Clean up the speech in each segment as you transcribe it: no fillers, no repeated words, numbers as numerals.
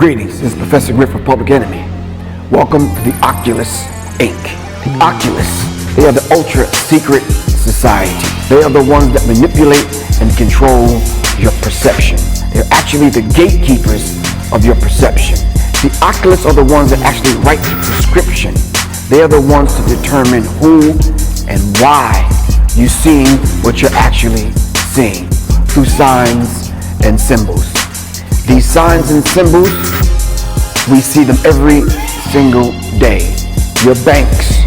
Greetings, this is Professor Griff of Public Enemy. Welcome to the Oculus Inc. The Oculus, they are the ultra secret society. They are the ones that manipulate and control your perception. They're actually the gatekeepers of your perception. The Oculus are the ones that actually write the prescription. They are the ones to determine who and why you're seeing what you're actually seeing through signs and symbols. These signs and symbols, we see them every single day. Your banks,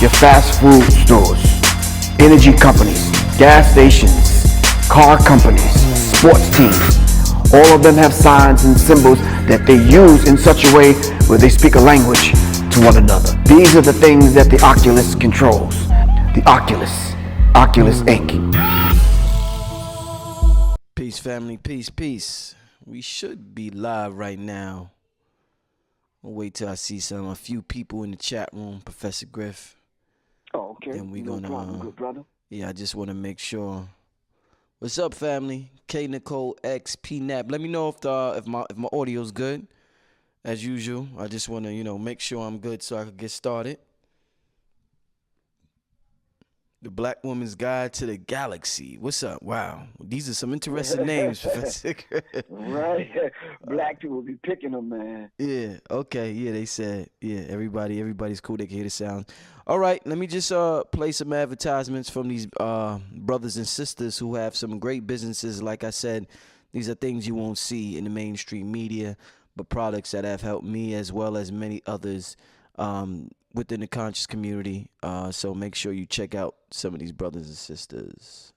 your fast food stores, energy companies, gas stations, car companies, sports teams, all of them have signs and symbols that they use in such a way where they speak a language to one another. These are the things that the Oculus controls. The Oculus Inc. Peace, family. Peace. We should be live right now. I'll wait till I see a few people in the chat room, Professor Griff. Oh, okay. Then we no gonna problem, good brother. Yeah, I just want to make sure. What's up, family? K Nicole X P Nap. Let me know if my audio's good. As usual, I just want to make sure I'm good so I can get started. The Black Woman's Guide to the Galaxy. What's up? Wow. These are some interesting names, Professor. Right. Black people be picking them, man. Yeah, okay. Yeah, they said, everybody's cool. They can hear the sound. All right, let me just play some advertisements from these brothers and sisters who have some great businesses. Like I said, these are things you won't see in the mainstream media, but products that have helped me as well as many others within the conscious community. So make sure you check out some of these brothers and sisters.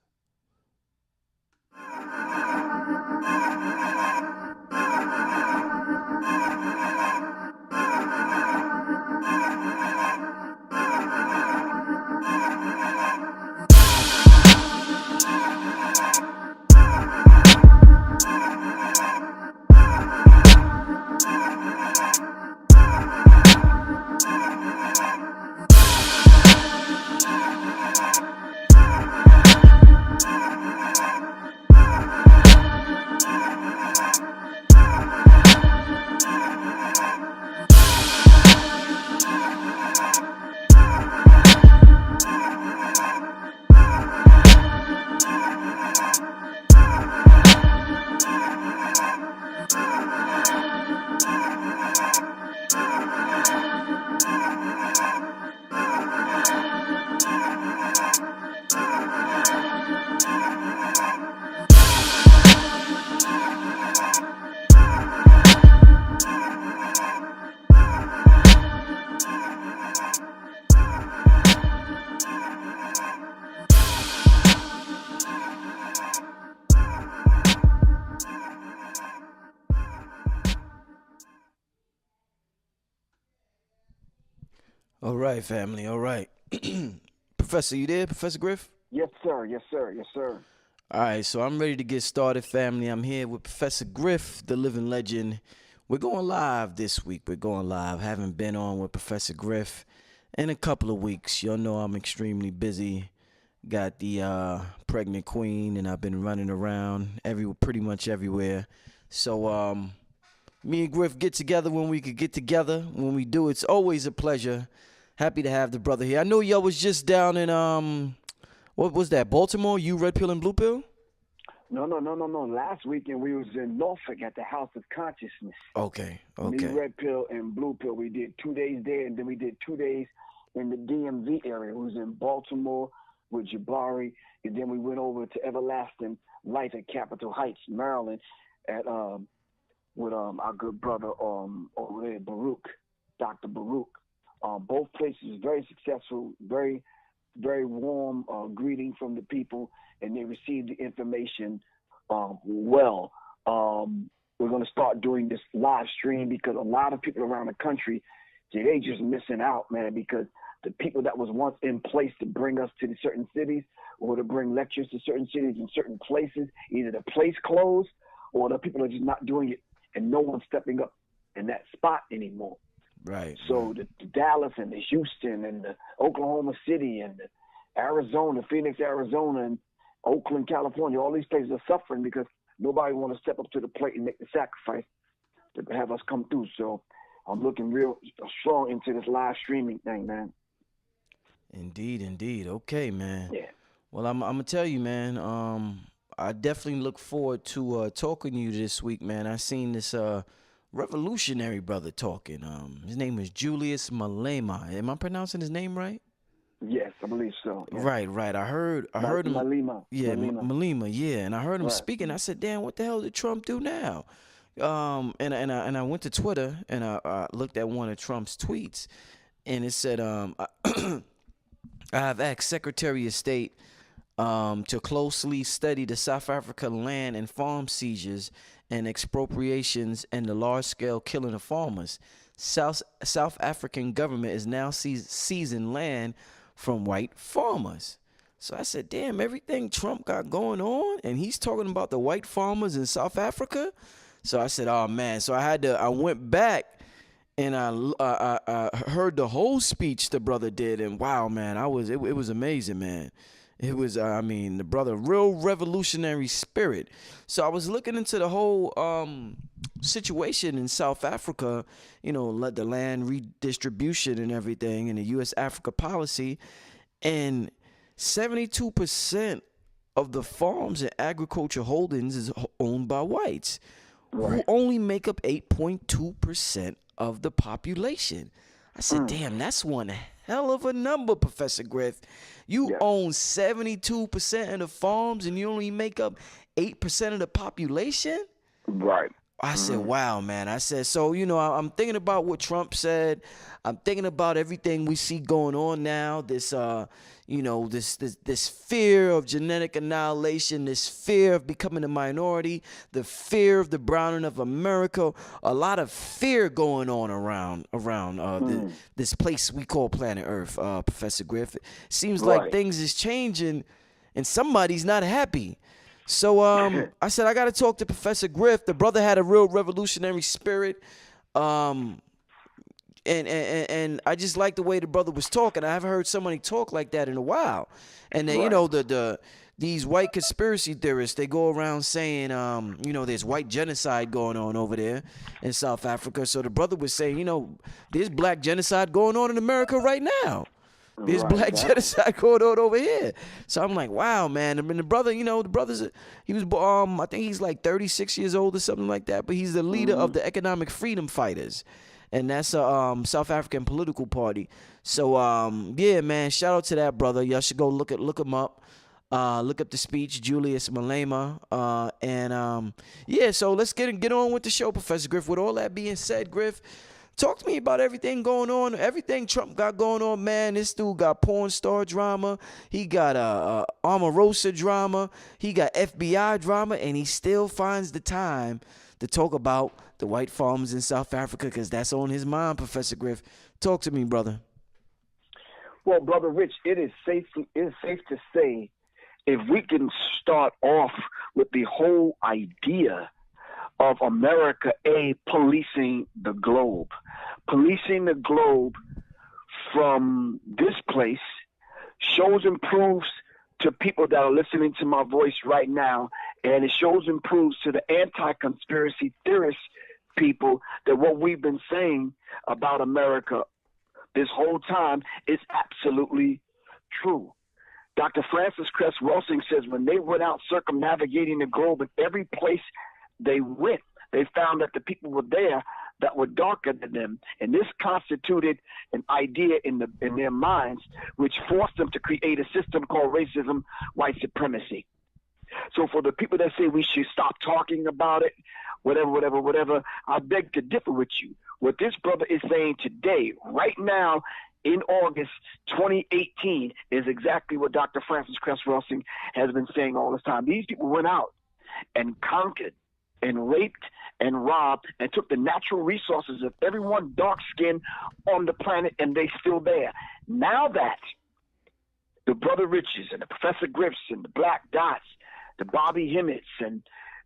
All right, family. All right. Professor, you there? Professor Griff? Yes, sir. All right, so I'm ready to get started, family. I'm here with Professor Griff, the living legend. We're going live this week. Haven't been on with Professor Griff in a couple of weeks. Y'all know I'm extremely busy. Got the pregnant queen, and I've been running around pretty much everywhere. So me and Griff get together when we could get together. When we do, it's always a pleasure. Happy to have the brother here. I know y'all was just down in what was that, Baltimore? You Red Pill and Blue Pill? No. Last weekend we was in Norfolk at the House of Consciousness. Okay. Me, Red Pill, and Blue Pill. We did 2 days there, and then we did 2 days in the DMV area. We was in Baltimore with Jabari, and then we went over to Everlasting Life at Capitol Heights, Maryland, at with our good brother over there, Baruch, Dr. Baruch. Both places very successful, very, very warm greeting from the people, and they received the information well. We're going to start doing this live stream because a lot of people around the country, they just missing out, man, because the people that was once in place to bring us to the certain cities or to bring lectures to certain cities and certain places, either the place closed or the people are just not doing it, and no one's stepping up in that spot anymore. Right. So the Dallas and the Houston and the Oklahoma City and the Arizona, Phoenix, Arizona, and Oakland, California, all these places are suffering because nobody want to step up to the plate and make the sacrifice to have us come through. So I'm looking real strong into this live streaming thing, man. Indeed. Okay, man. Yeah. Well, I'm gonna tell you, man. I definitely look forward to talking to you this week, man. I seen this revolutionary brother talking. His name is Julius Malema. Am I pronouncing his name right? Yes, I believe so. Yeah. Right. I heard him. Malema. Yeah, Malema. Malema. Yeah, and I heard him Right. speaking. I said, "Damn, what the hell did Trump do now?" And I went to Twitter and I looked at one of Trump's tweets, and it said, I have asked Secretary of State to closely study the South Africa land and farm seizures and expropriations and the large-scale killing of farmers. South African government is now seizing land from white farmers. So I said, damn, everything Trump got going on, and he's talking about the white farmers in South Africa. So I said, oh man. So I went back and I heard the whole speech the brother did, and wow, man, it was amazing, man. It was, the brother, real revolutionary spirit. So I was looking into the whole situation in South Africa, let the land redistribution and everything, and the U.S. Africa policy, and 72% of the farms and agriculture holdings is owned by whites, who only make up 8.2% of the population. I said, damn, that's one hell of a number, Professor Griff. You own 72% of the farms and you only make up 8% of the population? Right. I said, wow, man. I said, so, I'm thinking about what Trump said. I'm thinking about everything we see going on now. This, this fear of genetic annihilation, this fear of becoming a minority, the fear of the browning of America. A lot of fear going on around this place we call planet Earth, Professor Griff. It seems like things is changing and somebody's not happy. So I said, I got to talk to Professor Griff. The brother had a real revolutionary spirit. And I just like the way the brother was talking. I haven't heard somebody talk like that in a while. And then, these white conspiracy theorists, they go around saying, there's white genocide going on over there in South Africa. So the brother was saying, there's black genocide going on in America right now. There's black genocide going on over here. So I'm like, wow, man. I mean, the brother, he was, I think he's like 36 years old or something like that. But he's the leader of the Economic Freedom Fighters. And that's a South African political party. So, yeah, man, shout out to that brother. Y'all should go look him up. Look up the speech, Julius Malema. So let's get on with the show, Professor Griff. With all that being said, Griff, talk to me about everything going on, everything Trump got going on, man. This dude got porn star drama. He got Omarosa drama. He got FBI drama, and he still finds the time to talk about the white farmers in South Africa because that's on his mind, Professor Griff. Talk to me, brother. Well, Brother Rich, it is safe to say if we can start off with the whole idea of America, policing the globe. Policing the globe from this place shows and proves to people that are listening to my voice right now, and it shows and proves to the anti-conspiracy theorist people that what we've been saying about America this whole time is absolutely true. Dr. Francis Cress Welsing says when they went out circumnavigating the globe, in every place they went, they found that the people were there that were darker than them. And this constituted an idea in their minds, which forced them to create a system called racism, white supremacy. So for the people that say we should stop talking about it, whatever, I beg to differ with you. What this brother is saying today, right now, in August 2018, is exactly what Dr. Francis Cress Welsing has been saying all this time. These people went out and conquered and raped and robbed and took the natural resources of everyone dark-skinned on the planet, and they still there. Now that the Brother Riches and the Professor Griffs and the Black Dots, the Bobby Hemmitts and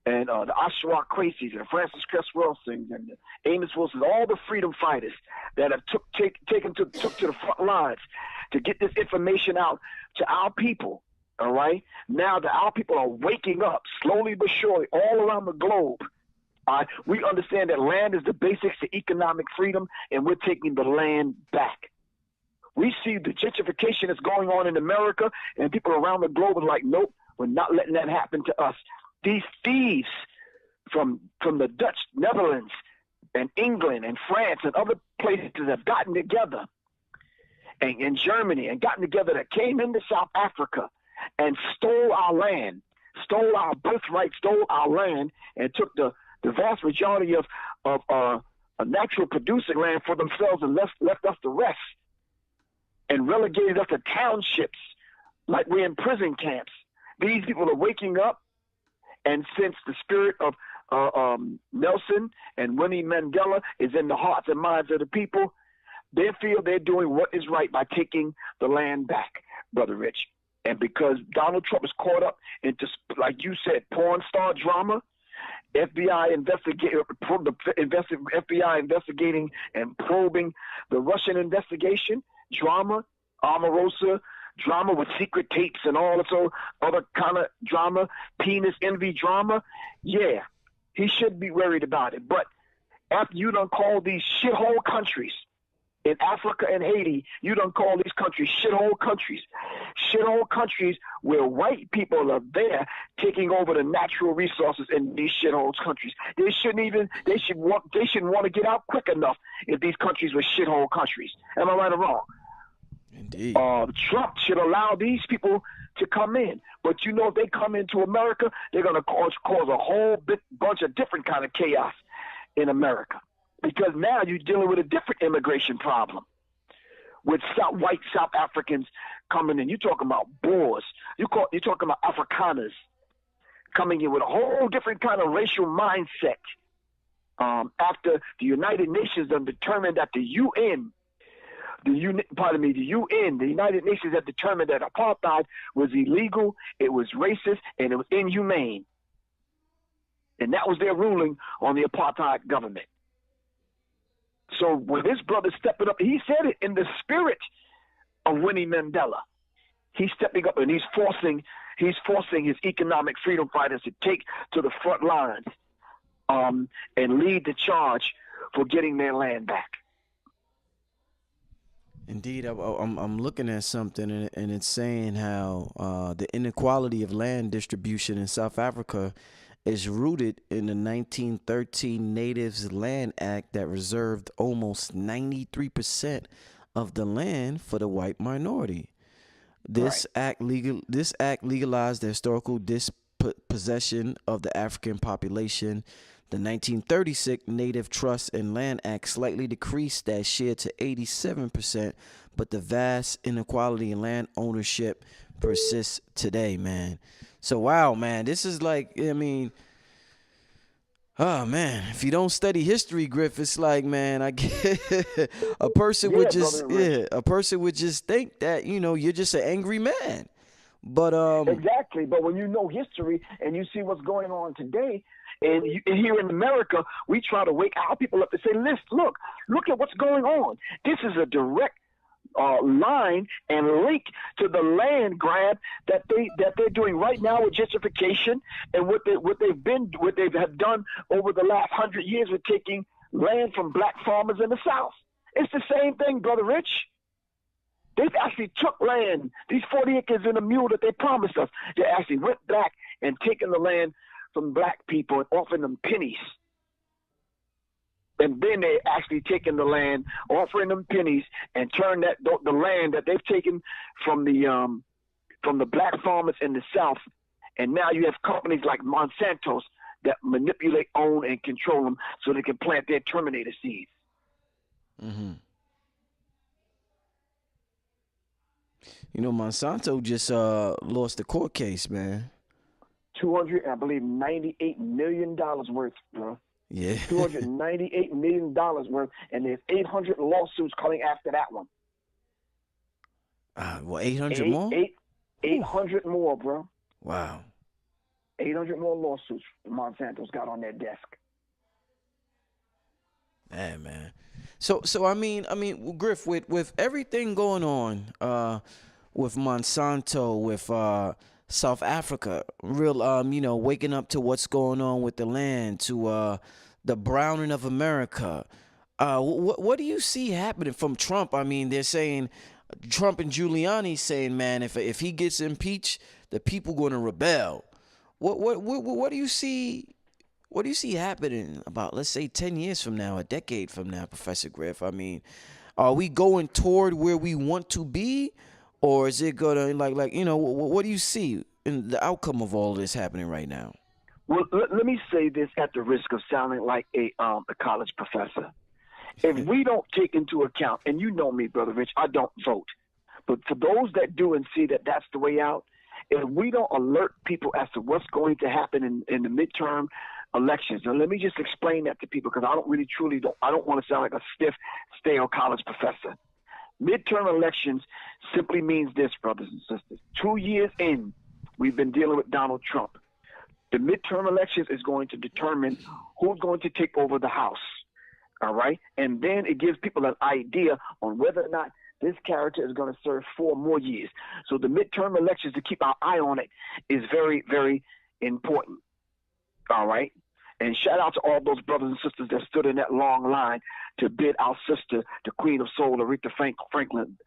the Oshawa Quaseys and the Francis Cress Welsings and the Amos Wilsons, all the freedom fighters that have took to the front lines to get this information out to our people. All right. Now that our people are waking up slowly but surely all around the globe, We understand that land is the basics to economic freedom, and we're taking the land back. We see the gentrification that's going on in America, and people around the globe are like, nope, we're not letting that happen to us. These thieves from the Dutch, Netherlands, and England, and France, and other places have gotten together, and Germany, and gotten together, that came into South Africa and stole our land, stole our birthright, stole our land, and took the vast majority of a natural producing land for themselves, and left us the rest, and relegated us to townships like we're in prison camps. These people are waking up, and since the spirit of Nelson and Winnie Mandela is in the hearts and minds of the people, they feel they're doing what is right by taking the land back, Brother Rich. And because Donald Trump is caught up into, like you said, porn star drama, FBI investigating and probing the Russian investigation, drama, Omarosa, drama with secret tapes and all this other kind of drama, penis envy drama, yeah, he should be worried about it. But after you done call these shithole countries in Africa and Haiti, you done call these countries shithole countries where white people are there taking over the natural resources in these shithole countries. They shouldn't want to get out quick enough if these countries were shithole countries. Am I right or wrong? Indeed. Trump should allow these people to come in, but you know, if they come into America, they're going to cause a whole bunch of different kind of chaos in America, because now you're dealing with a different immigration problem with white South Africans coming in. You're talking about Boers. You're talking about Afrikaners coming in with a whole different kind of racial mindset. After the United Nations have determined that the United Nations have determined that apartheid was illegal, it was racist, and it was inhumane. And that was their ruling on the apartheid government. So when this brother stepping up, he said it in the spirit of Winnie Mandela. He's stepping up and he's forcing his economic freedom fighters to take to the front lines and lead the charge for getting their land back. Indeed, I'm looking at something, and it's saying how the inequality of land distribution in South Africa is rooted in the 1913 Natives Land Act that reserved almost 93% of the land for the white minority. This act legalized the historical dispossession of the African population. The 1936 Native Trust and Land Act slightly decreased that share to 87%, but the vast inequality in land ownership persists today, man. So, wow, man, this is like, I mean, oh, man, if you don't study history, Griff, it's like, man, a person would just think that, you know, you're just an angry man. But exactly. But when you know history and you see what's going on today, and here in America, we try to wake our people up to say, look at what's going on. This is a direct line and link to the land grab that they're doing right now with gentrification, and what they have done over the last 100 years with taking land from black farmers in the South. It's the same thing, Brother Rich. They've actually took land, these 40 acres and a mule that they promised us. They actually went back and taken the land from black people and offering them pennies. And then they actually taken the land, offering them pennies, and turned the land that they've taken from the black farmers in the South. And now you have companies like Monsanto's that manipulate, own, and control them so they can plant their Terminator seeds. Mm-hmm. You know, Monsanto just lost the court case, man. $98 million worth, bro. Yeah. $298 million worth, and there's 800 lawsuits coming after that one. 800 more? 800 more, bro. Wow. 800 more lawsuits Monsanto's got on their desk. Hey, man. So I mean, Griff, with everything going on, with Monsanto, with South Africa, real waking up to what's going on with the land, to the browning of America. What do you see happening from Trump? I mean, they're saying Trump and Giuliani saying, man, if he gets impeached, the people going to rebel. What do you see? What do you see happening about, let's say, 10 years from now, a decade from now, Professor Griff? I mean, are we going toward where we want to be, or is it gonna what do you see in the outcome of all of this happening right now? Well, let me say this at the risk of sounding like a college professor. If we don't take into account, and you know me, Brother Rich, I don't vote, but for those that do and see that that's the way out, if we don't alert people as to what's going to happen in the midterm elections, and let me just explain that to people because I don't want to sound like a stiff, stale college professor. Midterm elections simply means this, brothers and sisters. 2 years in, we've been dealing with Donald Trump. The midterm elections is going to determine who's going to take over the House. All right? And then it gives people an idea on whether or not this character is going to serve 4 more years. So the midterm elections, to keep our eye on it, is very, very important. All right? And shout out to all those brothers and sisters that stood in that long line to bid our sister, the Queen of Soul, Aretha Franklin,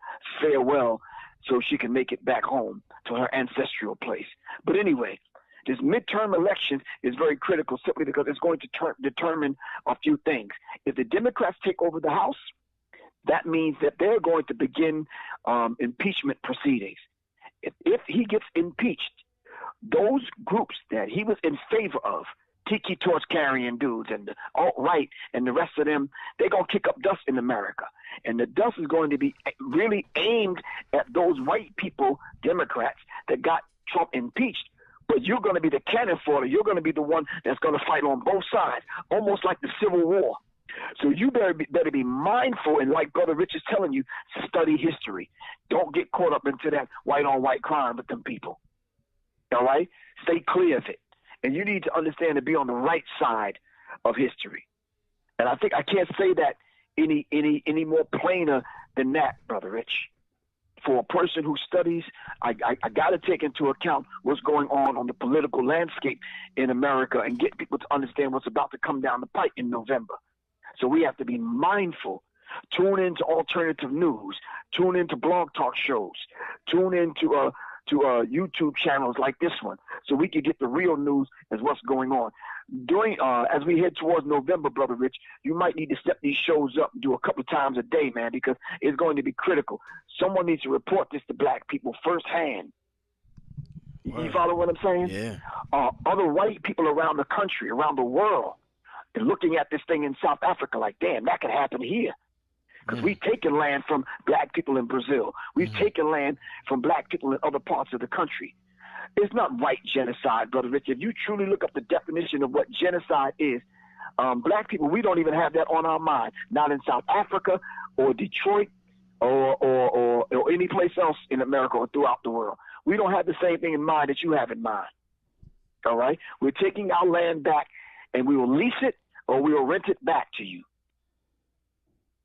farewell so she can make it back home to her ancestral place. But anyway, this midterm election is very critical simply because it's going to determine a few things. If the Democrats take over the House, that means that they're going to begin impeachment proceedings. If he gets impeached, those groups that he was in favor of, tiki torch carrying dudes and the alt-right and the rest of them, they're going to kick up dust in America. And the dust is going to be really aimed at those white people, Democrats, that got Trump impeached. But you're going to be the cannon fodder. You're going to be the one that's going to fight on both sides, almost like the Civil War. So you better be mindful, and like Brother Rich is telling you, study history. Don't get caught up into that white-on-white crime with them people. All right? Stay clear of it. And you need to understand to be on the right side of history. And I think I can't say that any more plainer than that, Brother Rich. For a person who studies, I got to take into account what's going on the political landscape in America and get people to understand what's about to come down the pike in November. So we have to be mindful. Tune into alternative news. Tune into blog talk shows. Tune into YouTube channels like this one, so we can get the real news as what's going on. As we head towards November, Brother Rich, you might need to step these shows up and do a couple of times a day, man, because it's going to be critical. Someone needs to report this to black people firsthand. Wow. You follow what I'm saying? Yeah. Other white people around the country, around the world, are looking at this thing in South Africa like, damn, that could happen here. Because we've taken land from black people in Brazil. We've taken land from black people in other parts of the country. It's not white genocide, Brother Rich. If you truly look up the definition of what genocide is, black people, we don't even have that on our mind. Not in South Africa or Detroit or any place else in America or throughout the world. We don't have the same thing in mind that you have in mind. All right? We're taking our land back, and we will lease it or we will rent it back to you.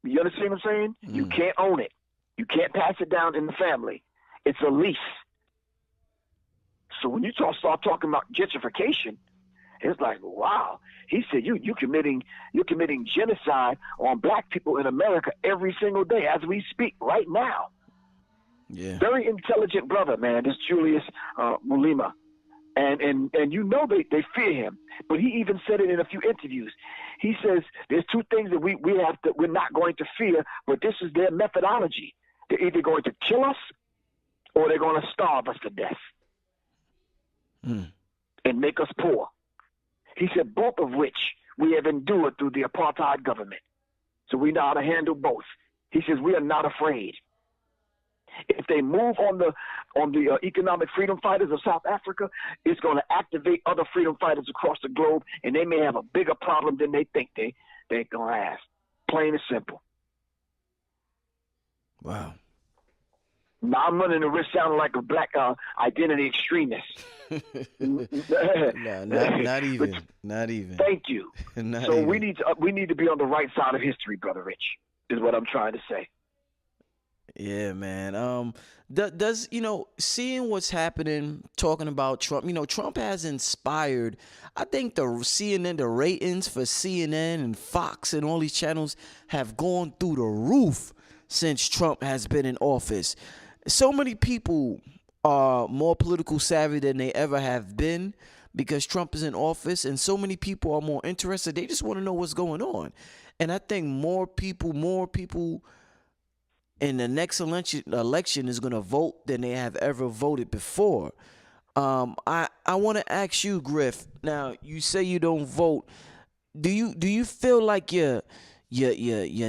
You understand what I'm saying? You can't own it. You can't pass it down in the family. It's a lease. So when you start talking about gentrification, it's like, wow. He said you're committing genocide on black people in America every single day as we speak right now. Yeah. Very intelligent brother, man. This Julius Malema. And you know they fear him. But he even said it in a few interviews. He says there's 2 things that we're not going to fear, but this is their methodology. They're either going to kill us or they're going to starve us to death and make us poor. He said both of which we have endured through the apartheid government. So we know how to handle both. He says we are not afraid. If they move on the economic freedom fighters of South Africa, it's going to activate other freedom fighters across the globe, and they may have a bigger problem than they think they're going to have. Plain and simple. Wow. Now I'm running the risk sounding like a black identity extremist. No, not even. Not even. Thank you. We need to be on the right side of history, Brother Rich, is what I'm trying to say. Yeah, man. Does seeing what's happening, talking about Trump, Trump has inspired. I think the ratings for CNN and Fox and all these channels have gone through the roof since Trump has been in office. So many people are more political savvy than they ever have been because Trump is in office, and so many people are more interested. They just want to know what's going on, and I think more people in the next election is going to vote than they have ever voted before. I want to ask you, Griff. Now, you say you don't vote. Do you feel like you're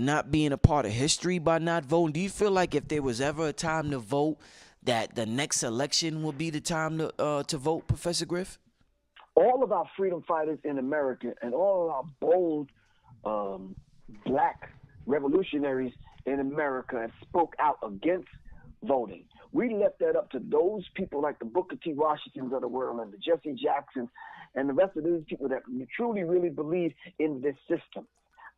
not being a part of history by not voting? Do you feel like if there was ever a time to vote, that the next election will be the time to vote, Professor Griff? All of our freedom fighters in America and all of our bold black revolutionaries in America have spoke out against voting. We left that up to those people like the Booker T. Washingtons of the world and the Jesse Jacksons and the rest of these people that truly, really believe in this system.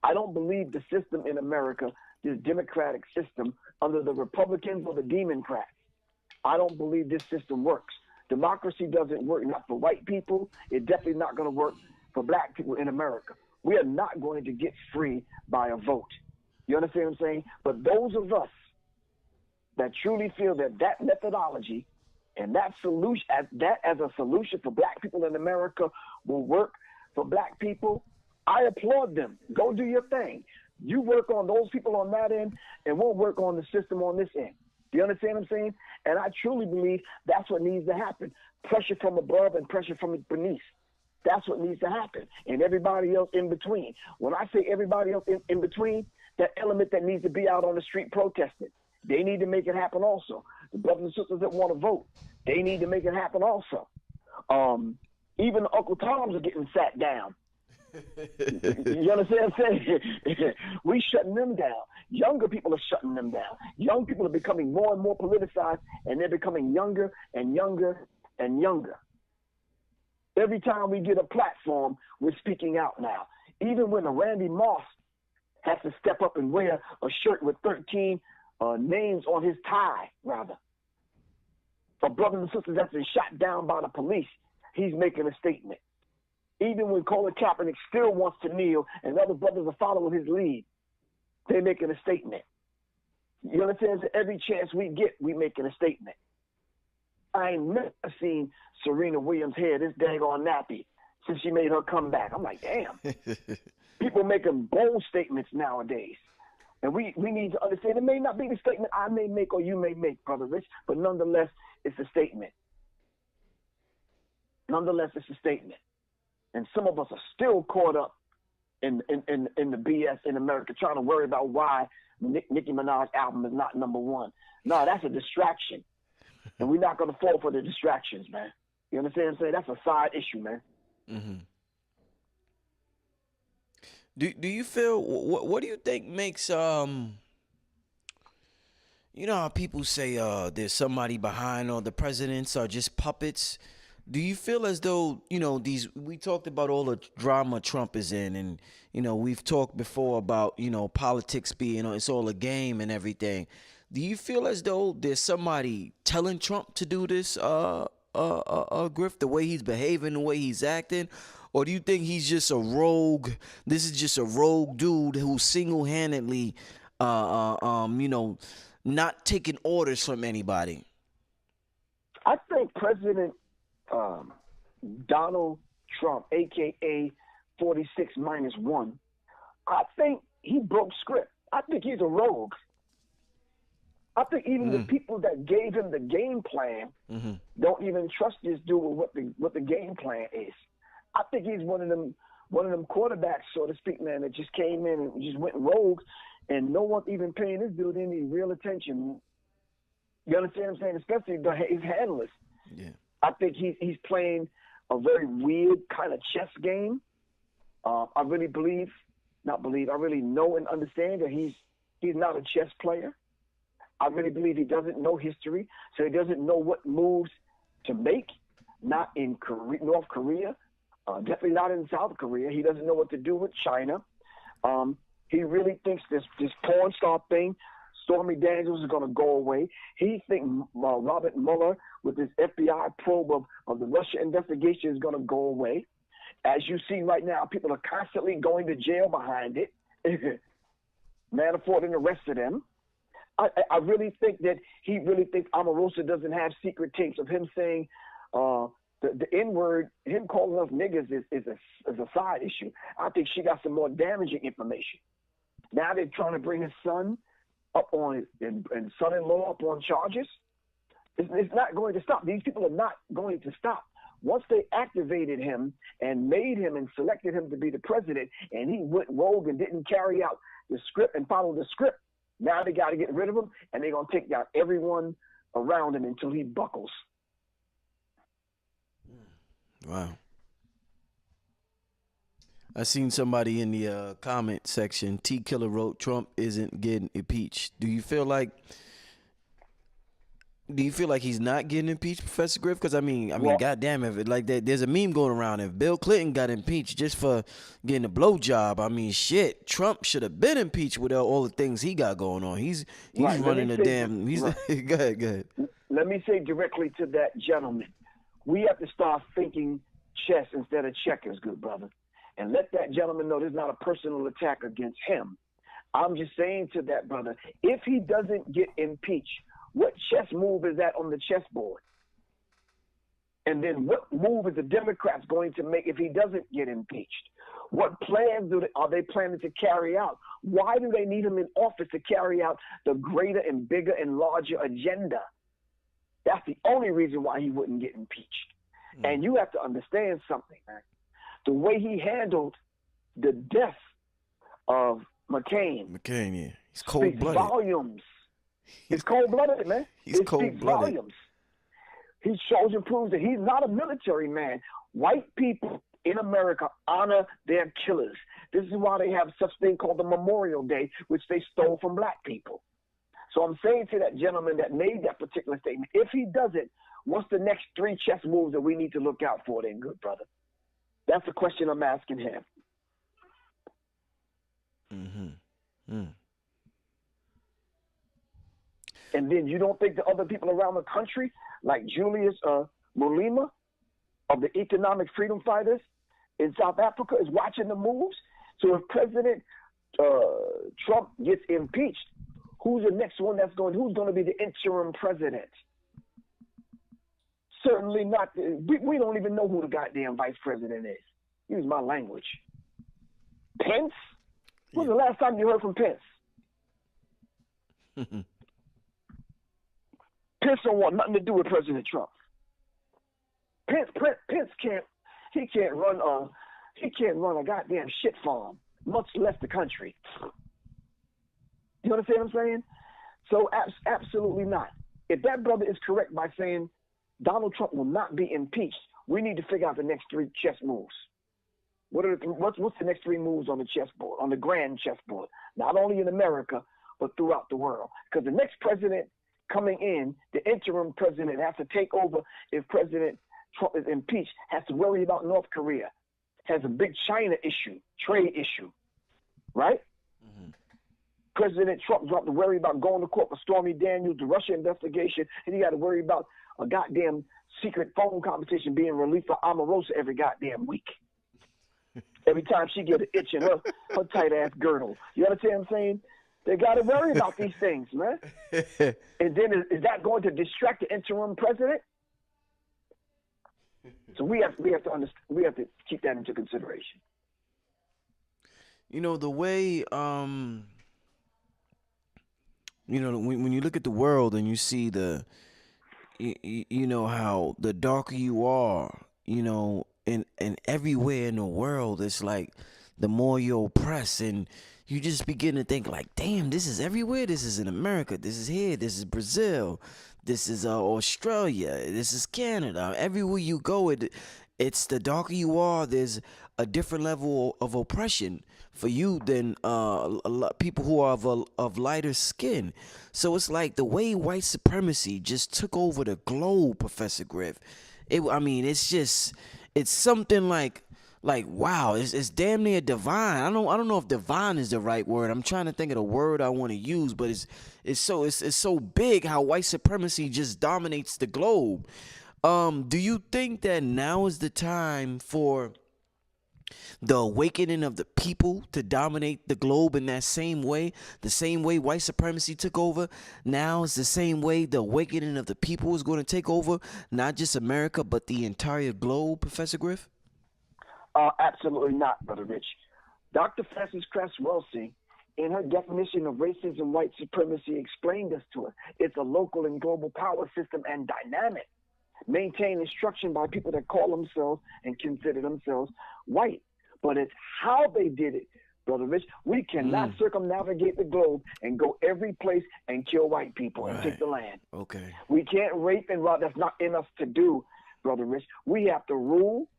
I don't believe the system in America, this democratic system under the Republicans or the Democrats. I don't believe this system works. Democracy doesn't work, not for white people. It's definitely not going to work for black people in America. We are not going to get free by a vote. You understand what I'm saying? But those of us that truly feel that that methodology and that solution, as a solution for black people in America will work for black people, I applaud them. Go do your thing. You work on those people on that end, and we'll work on the system on this end. Do you understand what I'm saying? And I truly believe that's what needs to happen. Pressure from above and pressure from beneath. That's what needs to happen. And everybody else in between. When I say everybody else in between, that element that needs to be out on the street protesting, they need to make it happen also. The brothers and sisters that want to vote, they need to make it happen also. Even the Uncle Toms are getting sat down. You understand what I'm saying? We shutting them down. Younger people are shutting them down. Young people are becoming more and more politicized, and they're becoming younger and younger and younger. Every time we get a platform, we're speaking out now. Even when a Randy Moss has to step up and wear a shirt with 13 names on his tie, rather. For brothers and sisters that's been shot down by the police, he's making a statement. Even when Colin Kaepernick still wants to kneel and other brothers are following his lead, they're making a statement. You understand? So every chance we get, we making a statement. I ain't never seen Serena Williams' hair this daggone nappy since she made her comeback. I'm like, damn. People making bold statements nowadays. And we need to understand it may not be the statement I may make or you may make, Brother Rich, but nonetheless, it's a statement. Nonetheless, it's a statement. And some of us are still caught up in the BS in America, trying to worry about why Nicki Minaj's album is not number one. No, that's a distraction. And we're not going to fall for the distractions, man. You understand what I'm saying? That's a side issue, man. Mm-hmm. Do you feel, what do you think makes, you know how people say there's somebody behind, or the presidents are just puppets? Do you feel as though, we talked about all the drama Trump is in, and, we've talked before about, politics being, it's all a game and everything. Do you feel as though there's somebody telling Trump to do this, Griff, the way he's behaving, the way he's acting? Or do you think he's just a rogue? This is just a rogue dude who's single-handedly, not taking orders from anybody? I think President Donald Trump, a.k.a. 46 minus 1, I think he broke script. I think he's a rogue. I think even the people that gave him the game plan don't even trust this dude with what the game plan is. I think he's one of them quarterbacks, so to speak, man, that just came in and just went rogue, and no one's even paying this dude any real attention. You understand what I'm saying? Especially his handlers. Yeah. I think he's playing a very weird kind of chess game. I really know and understand that he's not a chess player. I really believe he doesn't know history, so he doesn't know what moves to make, not in North Korea, definitely not in South Korea. He doesn't know what to do with China. He really thinks this porn star thing Stormy Daniels is going to go away. He thinks Robert Mueller with his FBI probe of the Russia investigation is going to go away. As you see right now, people are constantly going to jail behind it. Manafort and the rest of them. I really think that he really thinks Omarosa doesn't have secret tapes of him saying the N-word, him calling us niggas is a side issue. I think she got some more damaging information. Now they're trying to bring his son up on and son-in-law up on charges. It's not going to stop. These people are not going to stop. Once they activated him and made him and selected him to be the president, and he went rogue and didn't carry out the script and follow the script, now they got to get rid of him, and they're going to take down everyone around him until he buckles. Wow. I seen somebody in the comment section, T Killer wrote, Trump isn't getting impeached. Do you feel like he's not getting impeached, Professor Griff? Because I mean, goddamn, if it like that, there's a meme going around. If Bill Clinton got impeached just for getting a blowjob, I mean, shit, Trump should have been impeached with all the things he got going on. He's right, running a damn. He's right. Go ahead. Let me say directly to that gentleman, we have to start thinking chess instead of checkers, good brother, and let that gentleman know there's not a personal attack against him. I'm just saying to that brother, if he doesn't get impeached, what chess move is that on the chessboard? And then what move is the Democrats going to make if he doesn't get impeached? What plans are they planning to carry out? Why do they need him in office to carry out the greater and bigger and larger agenda? That's the only reason why he wouldn't get impeached. And you have to understand something, man. The way he handled the death of McCain. Yeah. He's cold-blooded. Volumes. He's cold-blooded, man. He's cold-blooded. Volumes. He shows and proves that he's not a military man. White people in America honor their killers. This is why they have such thing called the Memorial Day, which they stole from black people. So I'm saying to that gentleman that made that particular statement, if he does it, what's the next 3 chess moves that we need to look out for then, good brother? That's the question I'm asking him. And then you don't think the other people around the country, like Julius Malema of the Economic Freedom Fighters in South Africa, is watching the moves? So if President Trump gets impeached, who's the next one who's going to be the interim president? Certainly not. We don't even know who the goddamn vice president is. Use my language. Pence? When was the last time you heard from Pence? Pence don't want nothing to do with President Trump. Pence can't run a goddamn shit farm, much less the country. You understand what I'm saying? So absolutely not. If that brother is correct by saying Donald Trump will not be impeached, we need to figure out the next 3 chess moves. What's the next 3 moves on the chessboard, on the grand chessboard, not only in America, but throughout the world? Because the next president coming in, the interim president has to take over if President Trump is impeached, has to worry about North Korea, has a big China issue, trade issue, right? President Trump got to worry about going to court for Stormy Daniels, the Russia investigation, and he got to worry about a goddamn secret phone conversation being released for Omarosa every goddamn week. Every time she get an itch in her tight-ass girdle. You understand what I'm saying? They got to worry about these things, man. And then is that going to distract the interim president? So we have to understand. We have to keep that into consideration. You know, the way when you look at the world and you see you know how the darker you are, you know, and everywhere in the world, it's like the more you're oppressed, and you just begin to think like, damn, this is everywhere. This is in America. This is here. This is Brazil. This is Australia. This is Canada. Everywhere you go, it's the darker you are, there's a different level of oppression for you than a lot people who are of lighter skin. So it's like the way white supremacy just took over the globe, Professor Griff. It's something like like, wow, it's damn near divine. I don't know if divine is the right word. I'm trying to think of the word I want to use, but it's so big how white supremacy just dominates the globe. Do you think that now is the time for the awakening of the people to dominate the globe in that same way? The same way white supremacy took over, now is the same way the awakening of the people is going to take over, not just America, but the entire globe, Professor Griff? Absolutely not, Brother Rich. Dr. Frances Cress Welsing, in her definition of racism, white supremacy, explained this to us. It's a local and global power system and dynamic, maintained instruction by people that call themselves and consider themselves white. But it's how they did it, Brother Rich. We cannot circumnavigate the globe and go every place and kill white people and take the land. Okay. We can't rape and rob. That's not in us to do, Brother Rich. We have to rule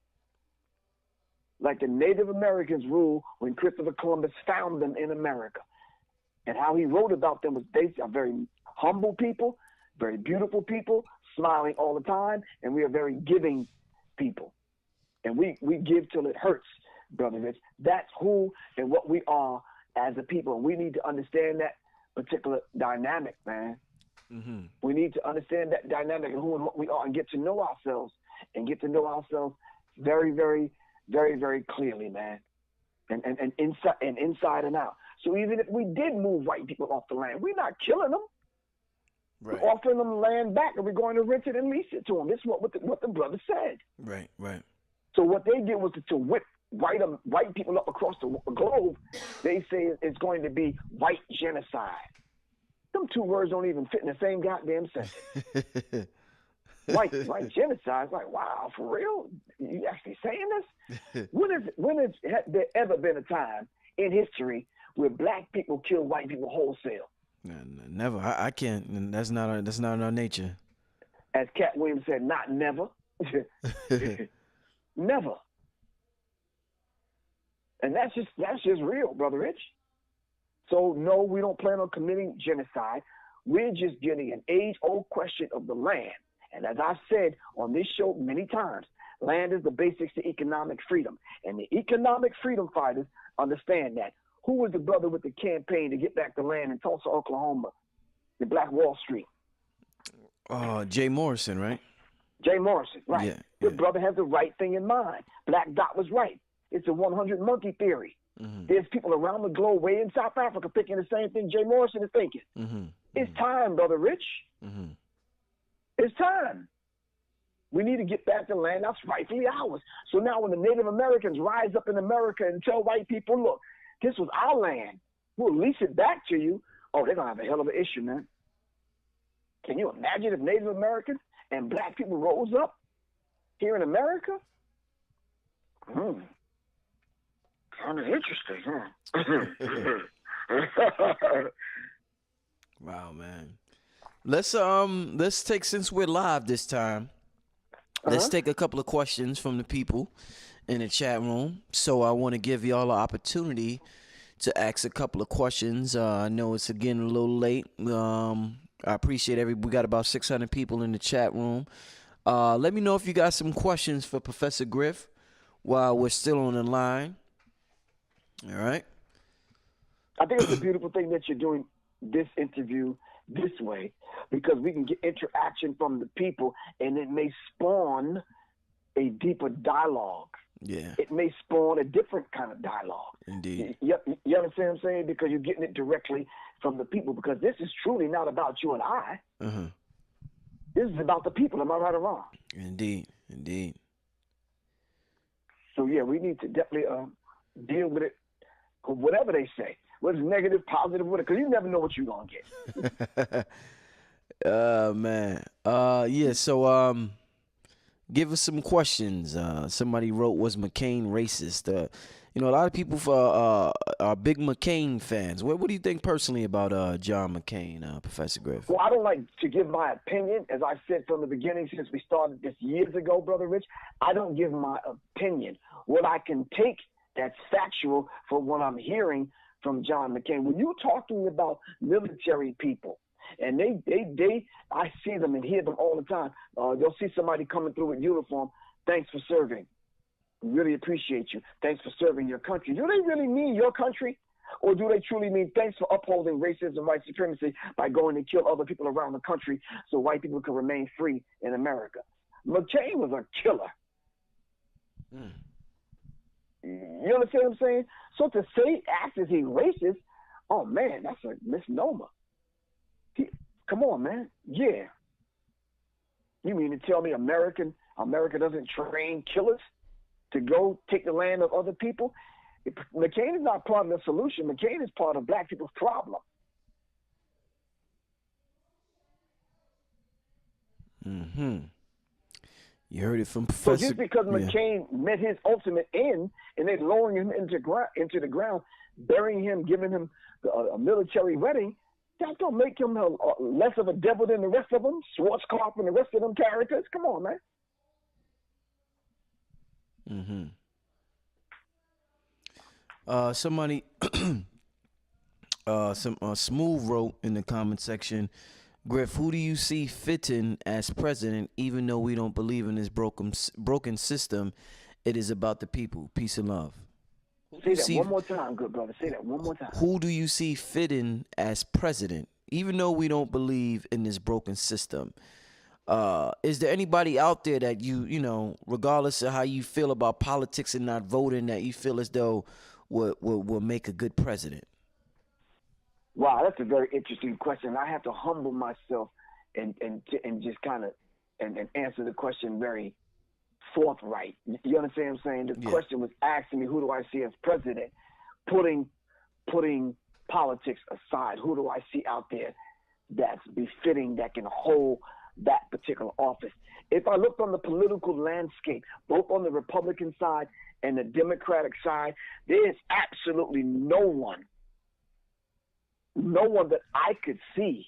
like the Native Americans ruled when Christopher Columbus found them in America. And how he wrote about them was they are very humble people, very beautiful people, smiling all the time, and we are very giving people. And we give till it hurts, Brother Rich. That's who and what we are as a people. And we need to understand that particular dynamic, man. Mm-hmm. We need to understand that dynamic and who and what we are and get to know ourselves very, very, very, very clearly, man. And inside and out. So even if we did move white people off the land, we're not killing them. Right. We're offering them land back, and we're going to rent it and lease it to them. This is what the brother said. Right, right. So what they did was to whip white people up across the globe. They say it's going to be white genocide. Them two words don't even fit in the same goddamn sentence. white genocide. It's like, wow, for real? You actually saying this? When has there ever been a time in history where black people kill white people wholesale? Never. I can't. That's not our nature. As Cat Williams said, not never. Never. And that's just real, Brother Rich. So no, we don't plan on committing genocide. We're just getting an age-old question of the land. And as I've said on this show many times, land is the basics to economic freedom. And the economic freedom fighters understand that. Who was the brother with the campaign to get back the land in Tulsa, Oklahoma, the Black Wall Street? Jay Morrison, right? Jay Morrison, right. Yeah, the brother has the right thing in mind. Black Dot was right. It's a 100 monkey theory. Mm-hmm. There's people around the globe, way in South Africa, thinking the same thing Jay Morrison is thinking. Mm-hmm. It's time, Brother Rich. Mm-hmm. It's time. We need to get back the land that's rightfully ours. So now when the Native Americans rise up in America and tell white people, look, this was our land, we'll lease it back to you. Oh, they're going to have a hell of an issue, man. Can you imagine if Native Americans and black people rose up here in America? Kind of interesting, huh? Wow, man. Let's take, since we're live this time, let's take a couple of questions from the people in the chat room. So I want to give y'all an opportunity to ask a couple of questions. I know it's again a little late. I appreciate we got about 600 people in the chat room. Let me know if you got some questions for Professor Griff while we're still on the line. All right. I think it's a beautiful thing that you're doing this interview this way, because we can get interaction from the people, and it may spawn a deeper dialogue. Yeah. It may spawn a different kind of dialogue. Indeed. You understand what I'm saying? Because you're getting it directly from the people, because this is truly not about you and I. Uh-huh. This is about the people. Am I right or wrong? Indeed. Indeed. So, yeah, we need to definitely deal with it, whatever they say. What's negative, positive, whatever, because you never know what you're going to get. Man. Yeah, so give us some questions. Somebody wrote, was McCain racist? A lot of people are big McCain fans. What do you think personally about John McCain, Professor Griff? Well, I don't like to give my opinion. As I said from the beginning, since we started this years ago, Brother Rich, I don't give my opinion. What I can take that's factual for what I'm hearing from John McCain. When you're talking about military people, and I see them and hear them all the time. You'll see somebody coming through with uniform. Thanks for serving. Really appreciate you. Thanks for serving your country. Do they really mean your country? Or do they truly mean thanks for upholding racism, white supremacy by going to kill other people around the country so white people can remain free in America? McCain was a killer. You understand what I'm saying? So to say, act as he racist, oh man, that's a misnomer. Come on, man. Yeah. You mean to tell me America doesn't train killers to go take the land of other people? McCain is not part of the solution. McCain is part of black people's problem. You heard it from Professor. So just because McCain met his ultimate end and they're lowering him into the ground, burying him, giving him a military wedding, that don't make him less of a devil than the rest of them, Schwarzkopf and the rest of them characters. Come on, man. Somebody, Smooth wrote in the comment section, Griff, who do you see fitting as president, even though we don't believe in this broken system? It is about the people. Peace and love. Say that one more time, good brother. Say that one more time. Who do you see fitting as president, even though we don't believe in this broken system? Is there anybody out there that you know, regardless of how you feel about politics and not voting, that you feel as though will make a good president? Wow, that's a very interesting question. I have to humble myself and just kind of and answer the question very forthright. You understand what I'm saying? The question was asking me, who do I see as president? Putting politics aside, who do I see out there that's befitting, that can hold that particular office? If I looked on the political landscape, both on the Republican side and the Democratic side, there is absolutely no one that I could see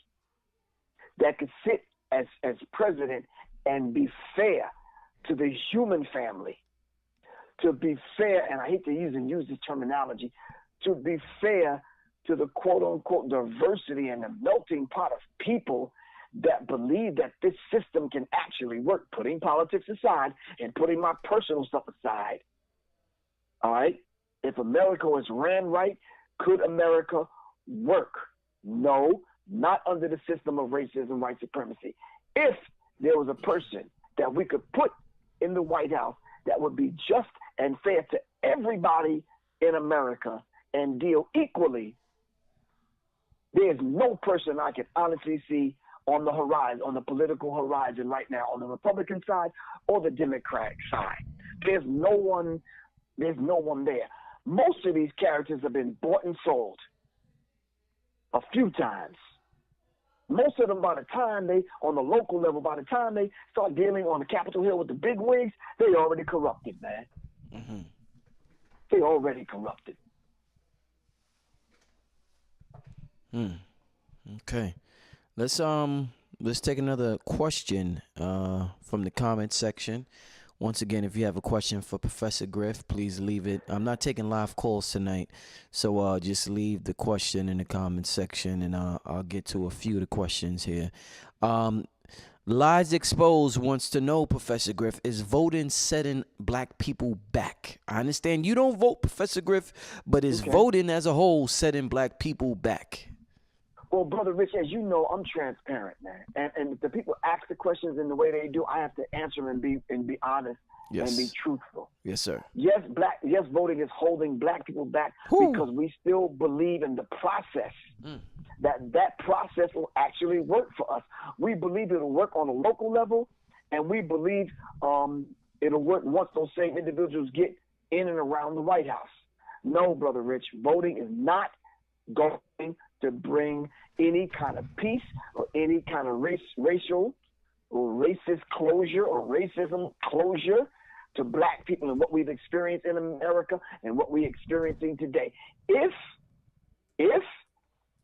that could sit as president and be fair to the human family, to be fair, and I hate to use this terminology, to be fair to the quote-unquote diversity and the melting pot of people that believe that this system can actually work, putting politics aside and putting my personal stuff aside. All right? If America was ran right, could America work? No, not under the system of racism, white supremacy. If there was a person that we could put in the White House that would be just and fair to everybody in America and deal equally, there's no person I can honestly see on the horizon, on the political horizon right now, on the Republican side or the Democratic side. There's no one there. Most of these characters have been bought and sold a few times. Most of them, by the time they, on the local level, by the time they start dealing on the Capitol Hill with the big wigs, they already corrupted, man. They already corrupted. Okay. Let's take another question from the comment section. Once again, if you have a question for Professor Griff, please leave it. I'm not taking live calls tonight, so just leave the question in the comment section, and I'll get to a few of the questions here. Lies Exposed wants to know, Professor Griff, is voting setting black people back? I understand you don't vote, Professor Griff, but is voting as a whole setting black people back? Well, Brother Rich, as you know, I'm transparent, man. And if the people ask the questions in the way they do, I have to answer and be honest and be truthful. Yes, sir. Yes, voting is holding black people back because we still believe in the process, that process will actually work for us. We believe it'll work on a local level, and we believe it'll work once those same individuals get in and around the White House. No, Brother Rich, voting is not going to bring any kind of peace or any kind of racial or racist closure or racism closure to black people and what we've experienced in America and what we're experiencing today. If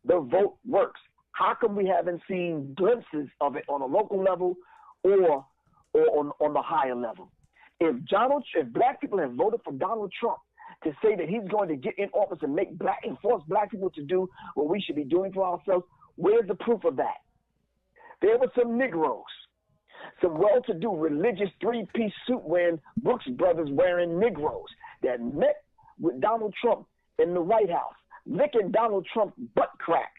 the vote works, how come we haven't seen glimpses of it on a local level or on the higher level? If black people have voted for Donald Trump to say that he's going to get in office and force black people to do what we should be doing for ourselves, where's the proof of that? There were some Negroes, some well-to-do religious three-piece suit wearing Brooks brothers wearing Negroes that met with Donald Trump in the White House, licking Donald Trump's butt crack,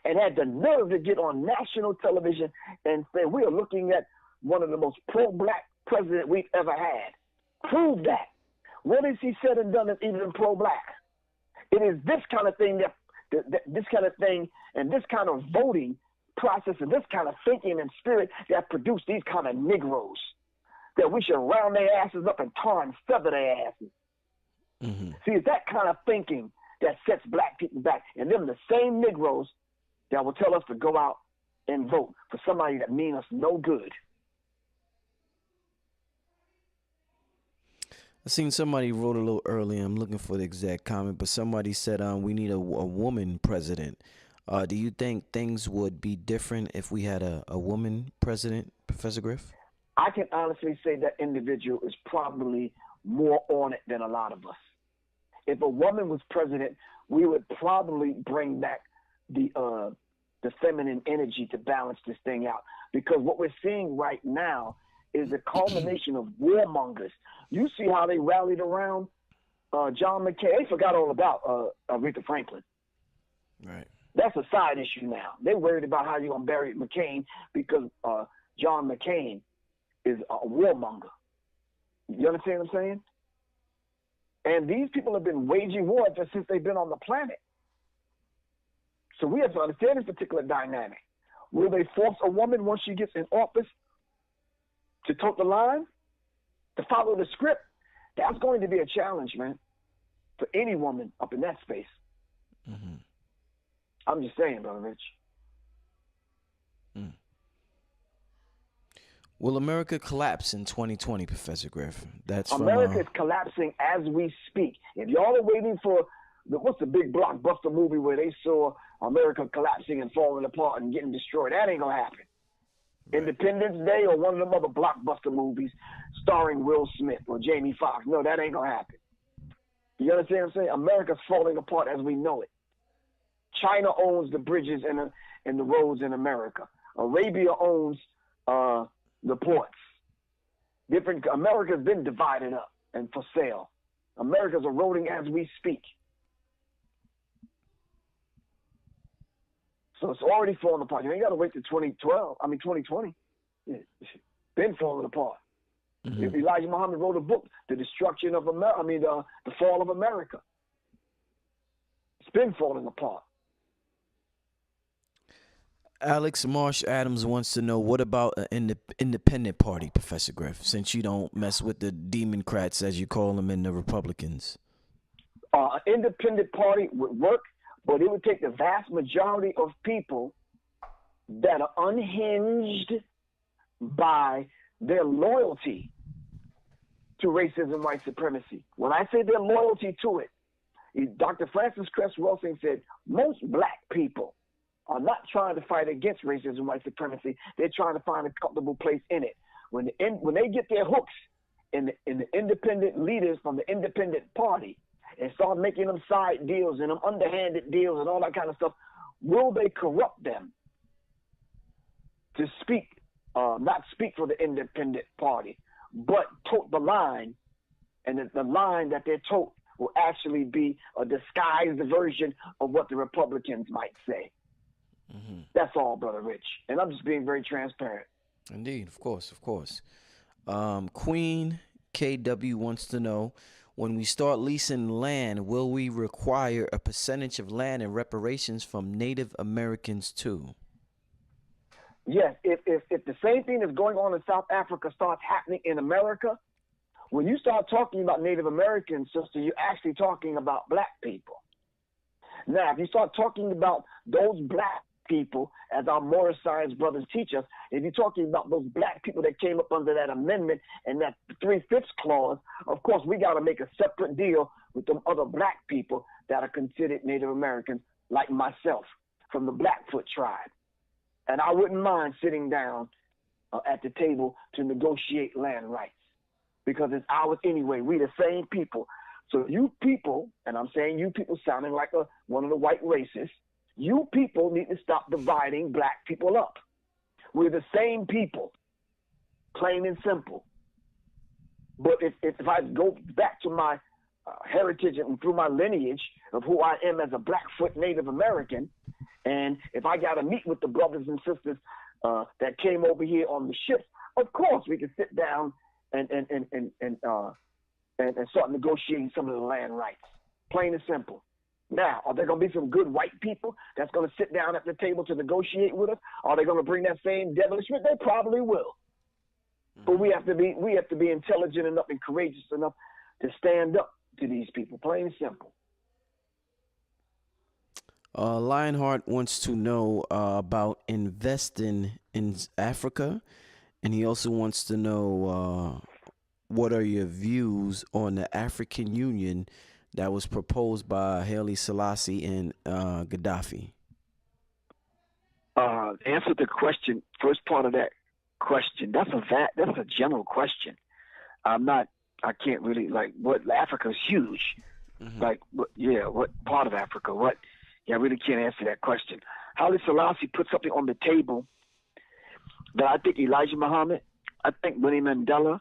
and had the nerve to get on national television and say, we are looking at one of the most pro-black president we've ever had. Prove that. What is he said and done that's even pro-black? It is this kind of thing this kind of thing and this kind of voting process and this kind of thinking and spirit that produce these kind of Negroes that we should round their asses up and tar and feather their asses. Mm-hmm. See, it's that kind of thinking that sets black people back. And them the same Negroes that will tell us to go out and vote for somebody that mean us no good. I seen somebody wrote a little earlier. I'm looking for the exact comment, but somebody said we need a woman president. Do you think things would be different if we had a woman president, Professor Griff? I can honestly say that individual is probably more on it than a lot of us. If a woman was president, we would probably bring back the feminine energy to balance this thing out. Because what we're seeing right now is a culmination of warmongers. You see how they rallied around John McCain. They forgot all about Aretha Franklin. Right. That's a side issue now. They're worried about how you're going to bury McCain because John McCain is a warmonger. You understand what I'm saying? And these people have been waging war since they've been on the planet. So we have to understand this particular dynamic. Will they force a woman once she gets in office to toe the line, to follow the script? That's going to be a challenge, man, for any woman up in that space. Mm-hmm. I'm just saying, Brother Rich. Mm. Will America collapse in 2020, Professor Griff? That's America is collapsing as we speak. If y'all are waiting for what's the big blockbuster movie where they saw America collapsing and falling apart and getting destroyed, that ain't gonna happen. Right. Independence Day or one of them other blockbuster movies starring Will Smith or Jamie Foxx. No, that ain't gonna happen. You understand what I'm saying? America's falling apart as we know it. China owns the bridges and the roads in America. Arabia owns the ports. America's been divided up and for sale. America's eroding as we speak. So it's already falling apart. You ain't got to wait to 2020. It's been falling apart. Mm-hmm. Elijah Muhammad wrote a book, The Destruction of America. The Fall of America. It's been falling apart. Alex Marsh Adams wants to know, what about an independent party, Professor Griff, since you don't mess with the Democrats, as you call them, and the Republicans? An independent party would work, but it would take the vast majority of people that are unhinged by their loyalty to racism, white supremacy. When I say their loyalty to it, Dr. Francis Cress Welsing said most black people are not trying to fight against racism, white supremacy. They're trying to find a comfortable place in it. When they get their hooks in the independent leaders from the independent party and start making them side deals and them underhanded deals and all that kind of stuff, will they corrupt them to not speak for the independent party, but tote the line, and the line that they're tote will actually be a disguised version of what the Republicans might say. Mm-hmm. That's all, Brother Rich. And I'm just being very transparent. Indeed, of course. Queen KW wants to know, when we start leasing land, will we require a percentage of land and reparations from Native Americans too? Yes, if the same thing that's going on in South Africa starts happening in America, when you start talking about Native Americans, sister, you're actually talking about black people. Now, if you start talking about those black people, as our moral science brothers teach us, if you're talking about those black people that came up under that amendment and that 3/5 clause, of course, we got to make a separate deal with them other black people that are considered Native Americans, like myself, from the Blackfoot tribe. And I wouldn't mind sitting down at the table to negotiate land rights, because it's ours anyway. We the same people. So you people, and I'm saying you people sounding like one of the white racists, you people need to stop dividing black people up. We're the same people. plain and simple. But if I go back to my heritage and through my lineage of who I am as a Blackfoot Native American, and if I got to meet with the brothers and sisters that came over here on the ships, of course we can sit down and start negotiating some of the land rights. Plain and simple. Now, are there going to be some good white people that's going to sit down at the table to negotiate with us? Are they going to bring that same devilishment? They probably will. But we have to be intelligent enough and courageous enough to stand up to these people. Plain and simple. Lionheart wants to know about investing in Africa, and he also wants to know what are your views on the African Union that was proposed by Haile Selassie and Gaddafi. Answer the question, first part of that question. That's a general question. I can't really, like, what, Africa's huge. Mm-hmm. Like, what part of Africa? What? Yeah, I really can't answer that question. Haile Selassie put something on the table that I think Elijah Muhammad, I think Winnie Mandela,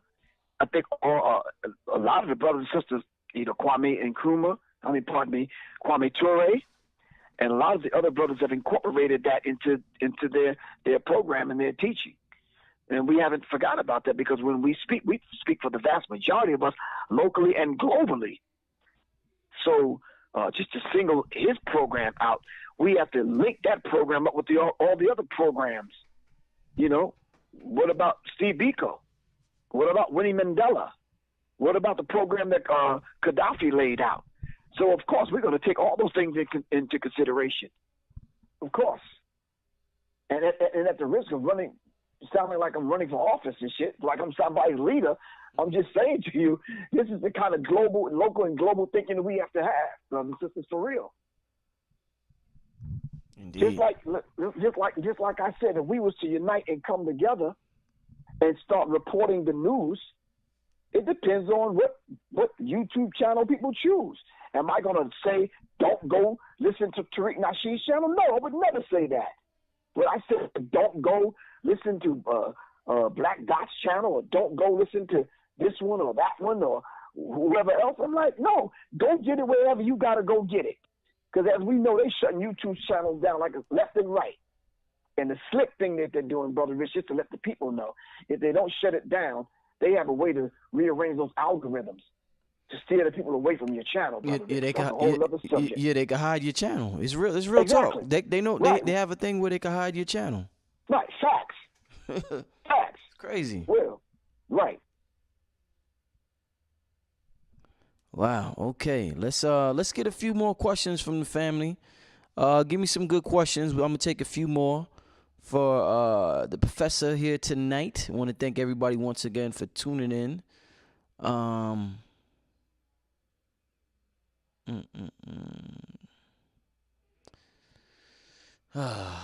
I think a lot of the brothers and sisters, Kwame Ture, and a lot of the other brothers have incorporated that into their program and their teaching. And we haven't forgotten about that, because when we speak for the vast majority of us locally and globally. So just to single his program out, we have to link that program up with all the other programs. What about Steve Biko? What about Winnie Mandela? What about the program that Gaddafi laid out? So, of course, we're going to take all those things into consideration. Of course. And at the risk of sounding like I'm running for office and shit, like I'm somebody's leader, I'm just saying to you, this is the kind of local and global thinking that we have to have, brothers and sisters, for real. Indeed. Just like I said, if we was to unite and come together and start reporting the news, it depends on what YouTube channel people choose. Am I going to say, don't go listen to Tariq Nasheed's channel? No, I would never say that. But I said, don't go listen to Black Dot's channel, or don't go listen to this one or that one or whoever else. I'm like, no, go get it wherever you got to go get it. Because as we know, they shutting YouTube channels down like left and right. And the slick thing that they're doing, Brother Rich, just to let the people know, if they don't shut it down, they have a way to rearrange those algorithms to steer the people away from your channel. Yeah, they can hide your channel. It's real exactly. talk. They know right. they have a thing where they can hide your channel. Right, facts. Facts. Crazy. Well, right. Wow. Okay. Let's get a few more questions from the family. Give me some good questions. I'm gonna take a few more for the professor here tonight. I want to thank everybody once again for tuning in.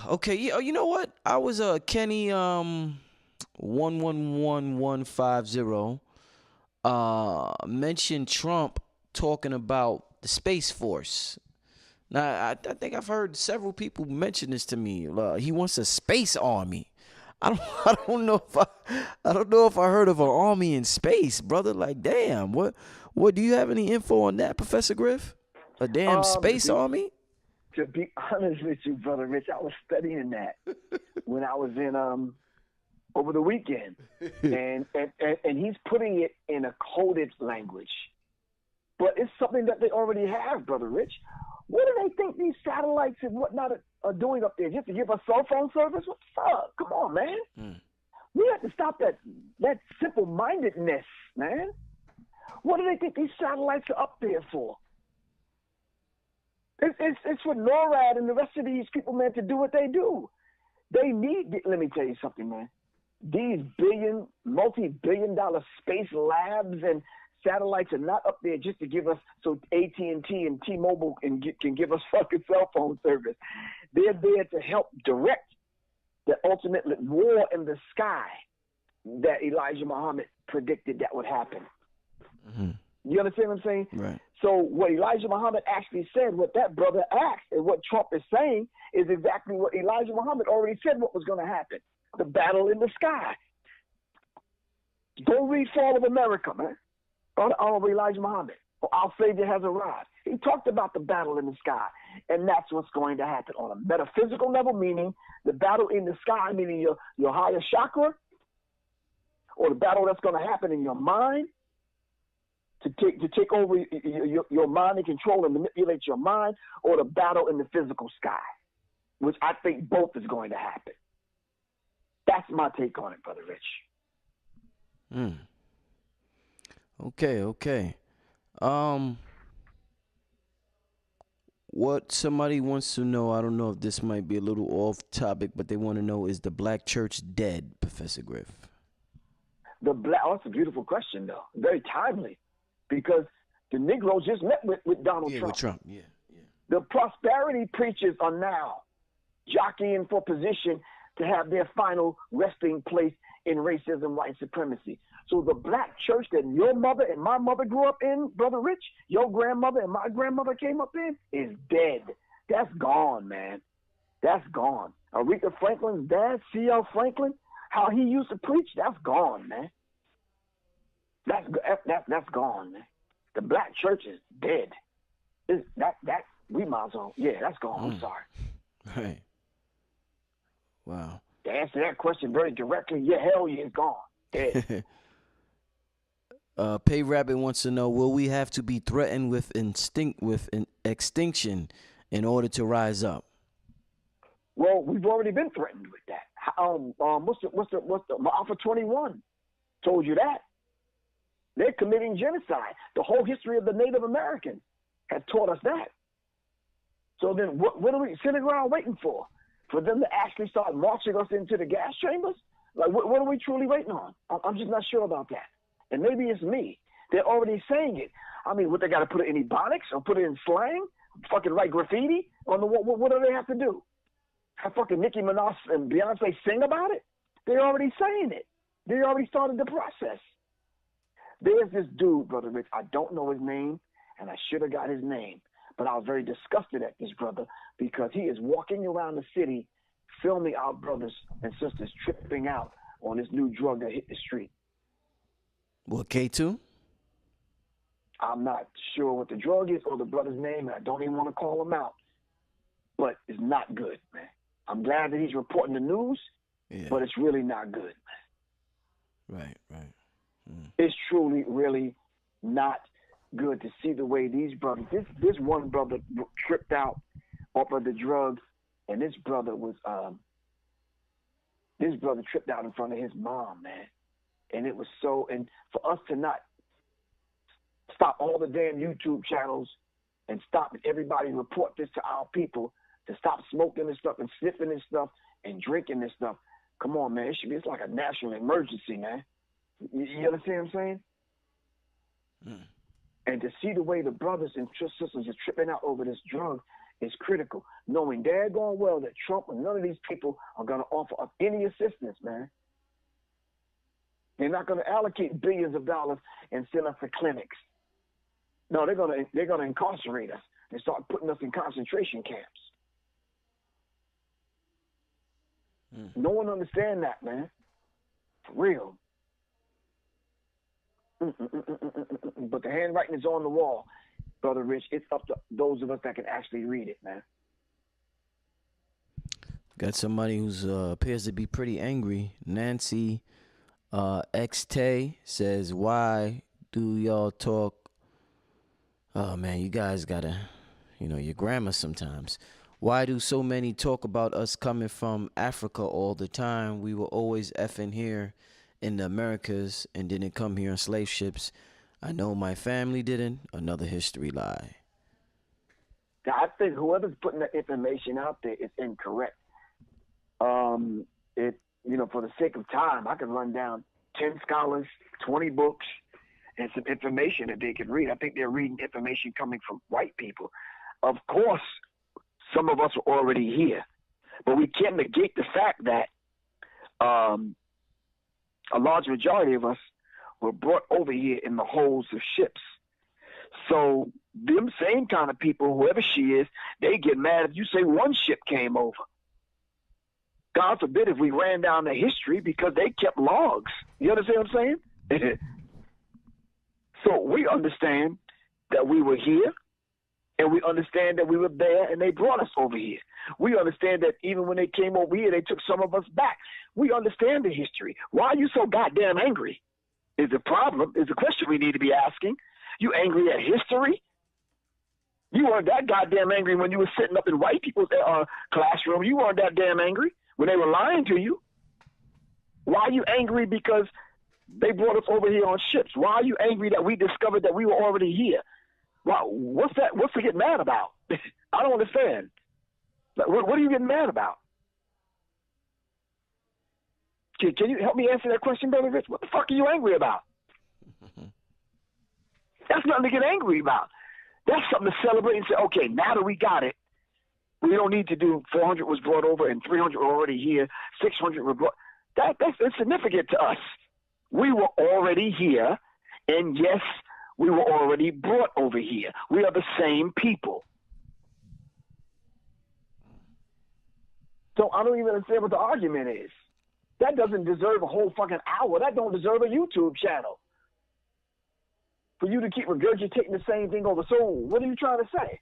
Okay, you know what? I was Kenny 111150 mentioned Trump talking about the Space Force. Now, I think I've heard several people mention this to me. He wants a space army. I don't know if I heard of an army in space, brother. Like, damn, what do you have any info on that, Professor Griff? A damn space army? To be honest with you, Brother Rich, I was studying that when I was in over the weekend, and he's putting it in a coded language, but it's something that they already have, Brother Rich. What do they think these satellites and whatnot are doing up there? Just to give us cell phone service? What the fuck? Come on, man. We have to stop that simple-mindedness, man. What do they think these satellites are up there for? It's for NORAD and the rest of these people, man, to do what they do. They need, let me tell you something, man. These multi-billion-dollar space labs and satellites are not up there just to give us, so AT&T and T-Mobile can give us fucking cell phone service. They're there to help direct the ultimate war in the sky that Elijah Muhammad predicted that would happen. Mm-hmm. You understand what I'm saying? Right. So what Elijah Muhammad actually said, what that brother asked, and what Trump is saying is exactly what Elijah Muhammad already said what was going to happen. The battle in the sky. Go read Fall of America, man. Honorable Elijah Muhammad. Our Savior has arrived. He talked about the battle in the sky, and that's what's going to happen on a metaphysical level, meaning the battle in the sky, meaning your higher chakra, or the battle that's going to happen in your mind to take over your mind and control and manipulate your mind, or the battle in the physical sky, which I think both is going to happen. That's my take on it, Brother Rich. Okay. What somebody wants to know, I don't know if this might be a little off topic, but they want to know, is the black church dead, Professor Griff? That's a beautiful question, though. Very timely, because the Negroes just met with Donald Trump. With Trump, yeah. The prosperity preachers are now jockeying for position to have their final resting place in racism, white supremacy. So the black church that your mother and my mother grew up in, Brother Rich, your grandmother and my grandmother came up in, is dead. That's gone, man. That's gone. Aretha Franklin's dad, C.L. Franklin, how he used to preach, that's gone, man. That's gone, man. The black church is dead. We might as well, that's gone. I'm sorry. Right. Wow. To answer that question very directly, hell yeah, it's gone. Dead. Pay Rabbit wants to know, will we have to be threatened with extinction in order to rise up? Well, we've already been threatened with that. What's the Alpha 21 told you that. They're committing genocide. The whole history of the Native Americans has taught us that. So then what are we sitting around waiting for? For them to actually start marching us into the gas chambers? Like, what are we truly waiting on? I'm just not sure about that. And maybe it's me. They're already saying it. I mean, what, they got to put it in ebonics or put it in slang? Fucking write graffiti on the what do they have to do? Have fucking Nicki Minaj and Beyonce sing about it? They're already saying it. They already started the process. There's this dude, Brother Rich, I don't know his name, and I should have got his name, but I was very disgusted at this brother because he is walking around the city filming our brothers and sisters tripping out on this new drug that hit the street. What, K2? I'm not sure what the drug is or the brother's name, and I don't even want to call him out. But it's not good, man. I'm glad that he's reporting the news, but it's really not good, man. Right. It's truly, really not good to see the way these brothers, this one brother tripped out off of the drugs, and this brother tripped out in front of his mom, man. And it was so, and for us to not stop all the damn YouTube channels and stop everybody report this to our people, to stop smoking this stuff and sniffing this stuff and drinking this stuff. Come on, man. It's like a national emergency, man. You understand what I'm saying? And to see the way the brothers and sisters are tripping out over this drug is critical. Knowing daggone well that Trump and none of these people are going to offer up any assistance, man. They're not going to allocate billions of dollars and send us to clinics. No, they're going to incarcerate us and start putting us in concentration camps. No one understands that, man. For real. But the handwriting is on the wall, Brother Rich. It's up to those of us that can actually read it, man. Got somebody who's appears to be pretty angry. Nancy X-Tay says, why do y'all talk? Oh, man, you guys gotta, your grammar sometimes. Why do so many talk about us coming from Africa all the time? We were always effing here in the Americas and didn't come here on slave ships. I know my family didn't. Another history lie. I think whoever's putting that information out there is incorrect. For the sake of time, I could run down 10 scholars, 20 books, and some information that they could read. I think they're reading information coming from white people. Of course, some of us are already here, but we can't negate the fact that a large majority of us were brought over here in the holds of ships. So them same kind of people, whoever she is, they get mad if you say one ship came over. God forbid if we ran down the history because they kept logs. You understand what I'm saying? So we understand that we were here, and we understand that we were there, and they brought us over here. We understand that even when they came over here, they took some of us back. We understand the history. Why are you so goddamn angry? Is the problem, is the question we need to be asking. You angry at history? You weren't that goddamn angry when you were sitting up in white people's classroom. You weren't that damn angry when they were lying to you. Why are you angry because they brought us over here on ships? Why are you angry that we discovered that we were already here? Wow, what's that? What's to get mad about? I don't understand. What are you getting mad about? Can you help me answer that question, Brother Rich? What the fuck are you angry about? That's nothing to get angry about. That's something to celebrate and say, okay, now that we got it, we don't need to do 400 was brought over and 300 were already here, 600 were brought. That's insignificant to us. We were already here, and yes, we were already brought over here. We are the same people. So I don't even understand what the argument is. That doesn't deserve a whole fucking hour. That don't deserve a YouTube channel. For you to keep regurgitating the same thing over. So what are you trying to say?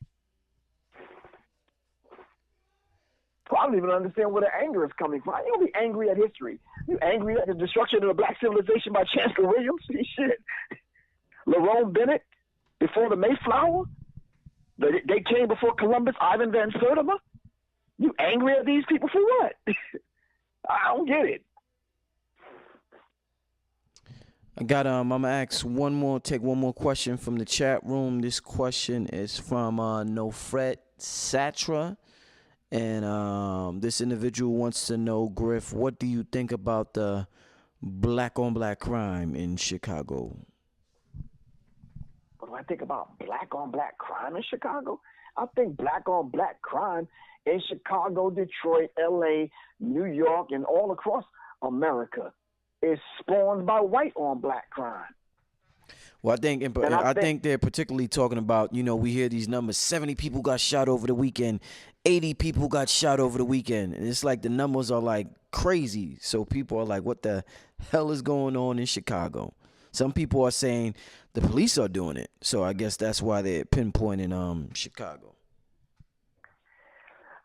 Well, I don't even understand where the anger is coming from. You don't be angry at history. You angry at the destruction of the black civilization by Chancellor Williams? Shit. Lerone Bennett before the Mayflower? They came before Columbus, Ivan Van Sertima? You angry at these people for what? I don't get it. I'm gonna take one more question from the chat room. This question is from Nofret Satra. And this individual wants to know, Griff, what do you think about the black-on-black crime in Chicago? What do I think about black-on-black crime in Chicago? I think black-on-black crime in Chicago, Detroit, L.A., New York, and all across America is spawned by white-on-black crime. Well, I think they're particularly talking about, we hear these numbers, 70 people got shot over the weekend, 80 people got shot over the weekend. And it's like the numbers are like crazy. So people are like, what the hell is going on in Chicago? Some people are saying the police are doing it. So I guess that's why they're pinpointing Chicago.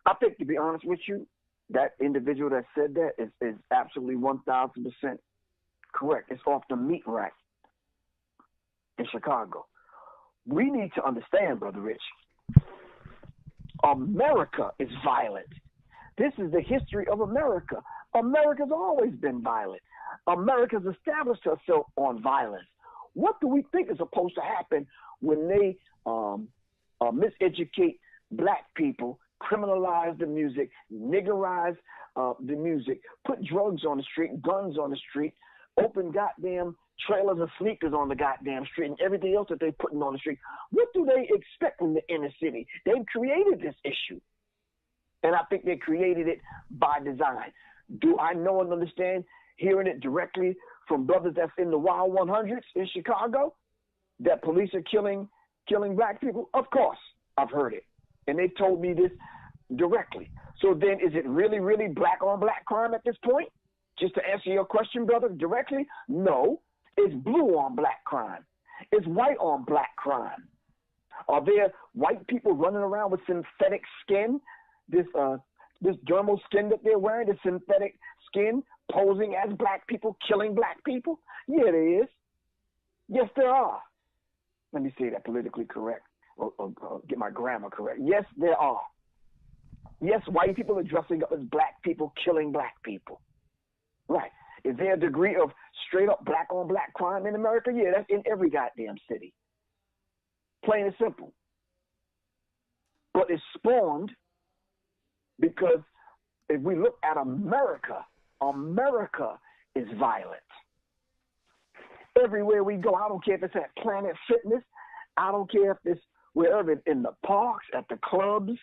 I think, to be honest with you, that individual that said that is absolutely 1,000% correct. It's off the meat rack in Chicago. We need to understand, Brother Rich, America is violent. This is the history of America. America's always been violent. America's established herself on violence. What do we think is supposed to happen when they miseducate black people, criminalize the music, niggerize the music, put drugs on the street, guns on the street, open goddamn trailers and sneakers on the goddamn street, and everything else that they're putting on the street? What do they expect from the inner city? They've created this issue. And I think they created it by design. Do I know and understand, hearing it directly from brothers that's in the Wild 100s in Chicago, that police are killing black people? Of course, I've heard it. And they told me this directly. So then is it really, really black-on-black crime at this point? Just to answer your question, brother, directly, no. It's blue-on-black crime. It's white-on-black crime. Are there white people running around with synthetic skin, this dermal skin that they're wearing, this synthetic skin, posing as black people, killing black people? Yeah, there is. Yes, there are. Let me say that politically correct, or get my grammar correct. Yes, there are. Yes, white people are dressing up as black people, killing black people. Right. Is there a degree of straight up black-on-black crime in America? Yeah, that's in every goddamn city. Plain and simple. But it's spawned because if we look at America, America is violent. Everywhere we go, I don't care if it's at Planet Fitness, I don't care if it's wherever, in the parks, at the clubs,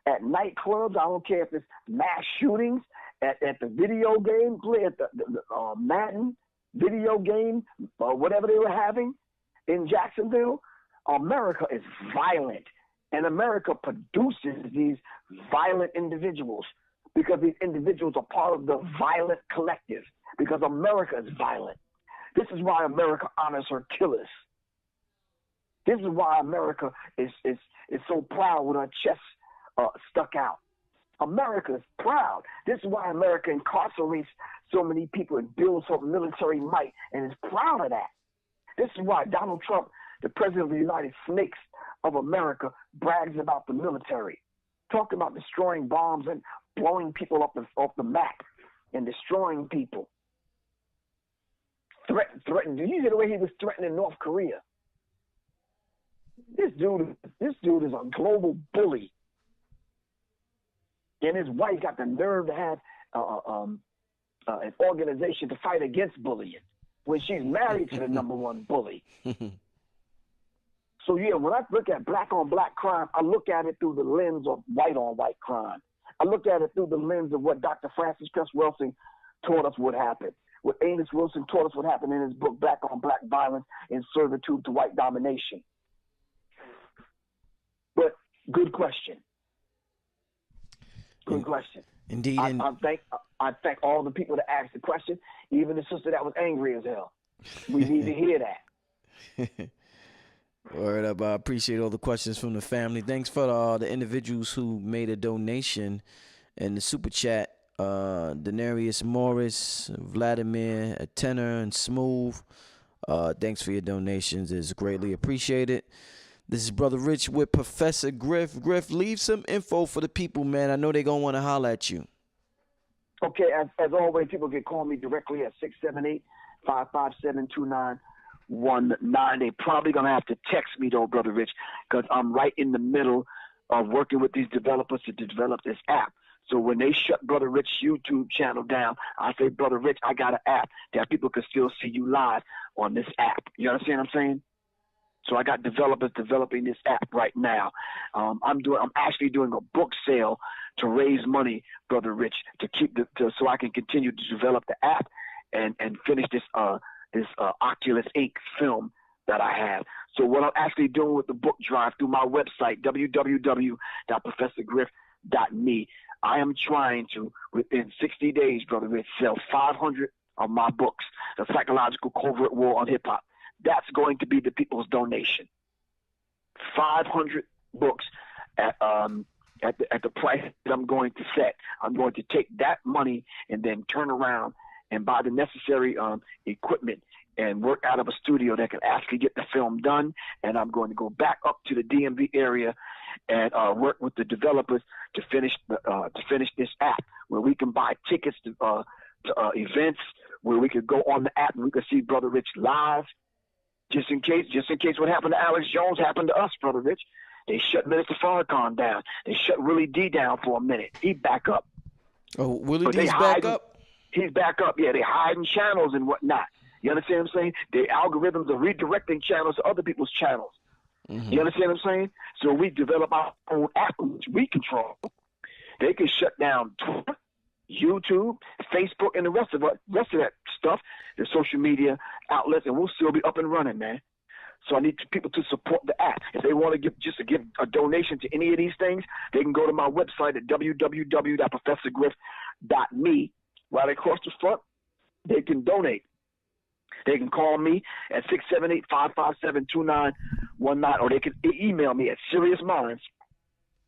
at nightclubs, I don't care if it's mass shootings, at the video game, at the Madden video game, whatever they were having in Jacksonville. America is violent, and America produces these violent individuals because these individuals are part of the violent collective, because America is violent. This is why America honors her killers. This is why America is so proud with her chest stuck out. America is proud. This is why America incarcerates so many people and builds up military might and is proud of that. This is why Donald Trump, the president of the United States of America, brags about the military, talking about destroying bombs and blowing people off the map and destroying people. Threaten. Did you hear the way he was threatening North Korea? This dude is a global bully. And his wife got the nerve to have an organization to fight against bullying when she's married to the number one bully. So, yeah, when I look at black on black crime, I look at it through the lens of white on white crime. I look at it through the lens of what Dr. Francis Cress Welsing taught us would happen. What Amos Wilson taught us would happen in his book, Black on Black Violence and Servitude to White Domination. But good question. Good question. Indeed. I thank all the people that asked the question, even the sister that was angry as hell. We need to hear that. Word up. I appreciate all the questions from the family. Thanks for the individuals who made a donation in the super chat. Denarius Morris, Vladimir, a tenor, and Smooth. Thanks for your donations. It's greatly appreciated. This is Brother Rich with Professor Griff. Griff, leave some info for the people, man. I know they're going to want to holler at you. Okay, as always, people can call me directly at 678-557-2919. They're probably going to have to text me, though, Brother Rich, because I'm right in the middle of working with these developers to develop this app. So when they shut Brother Rich's YouTube channel down, I say, Brother Rich, I got an app that people can still see you live on this app. You understand what I'm saying? So I got developers developing this app right now. I'm actually doing a book sale to raise money, Brother Rich, so I can continue to develop the app and finish this Oculus Inc. film that I have. So what I'm actually doing with the book drive through my website, www.professorgriff.me, I am trying to, within 60 days, Brother Rich, sell 500 of my books, The Psychological Covert War on Hip Hop. That's going to be the people's donation. 500 books at the price that I'm going to set. I'm going to take that money and then turn around and buy the necessary equipment and work out of a studio that can actually get the film done. And I'm going to go back up to the DMV area and work with the developers to finish this app, where we can buy tickets to events, where we could go on the app and we could see Brother Rich live. Just in case what happened to Alex Jones happened to us, Brother Rich. They shut Minister Farrakhan down. They shut Willie D down for a minute. He back up. Oh, Willie D's back up? He's back up, yeah. They hiding channels and whatnot. You understand what I'm saying? Their algorithms are redirecting channels to other people's channels. Mm-hmm. You understand what I'm saying? So we develop our own app, which we control. They can shut down Twitter, YouTube, Facebook, and the rest of that stuff, the social media outlets, and we'll still be up and running, man. So I need people to support the app. If they want to give a donation to any of these things, they can go to my website at www.professorgriff.me. Right across the front, they can donate. They can call me at 678-557-2919, or they can email me at Sirius Mindz,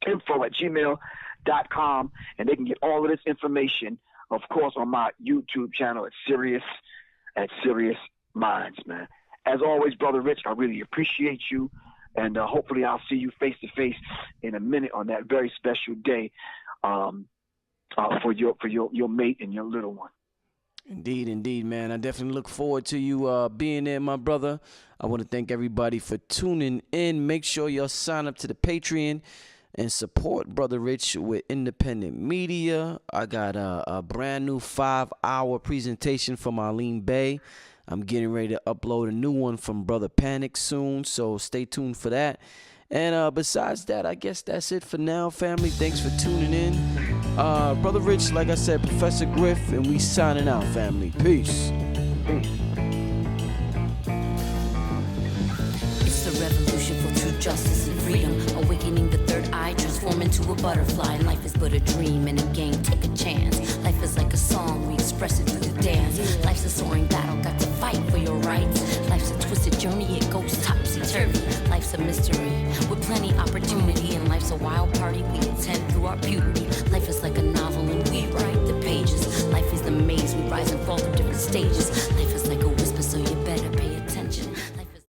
info@gmail.com, and they can get all of this information, of course, on my YouTube channel at Sirius Mindz, man. As always, Brother Rich, I really appreciate you, and hopefully I'll see you face to face in a minute on that very special day for your mate and your little one. Indeed, man. I definitely look forward to you being there, my brother. I want to thank everybody for tuning in. Make sure y'all sign up to the Patreon and support Brother Rich with independent media. I got a brand new 5-hour presentation from Arlene Bay. I'm getting ready to upload a new one from Brother Panic soon, so stay tuned for that. And besides that, I guess that's it for now, family. Thanks for tuning in. Brother Rich, like I said, Professor Griff, and we signing out, family. Peace. It's the revolution for true justice and freedom. Awakening the third eye, transform into a butterfly. Life is but a dream and a game, take a chance. Life Life is like a song, we express it through the dance. Life's a soaring battle, got to fight for your rights. Life's a twisted journey, it goes topsy-turvy. Life's a mystery with plenty opportunity, and life's a wild party we attend through our puberty. Life is like a novel and we write the pages. Life is the maze, we rise and fall through different stages. Life is like a whisper, so you better pay attention. Life is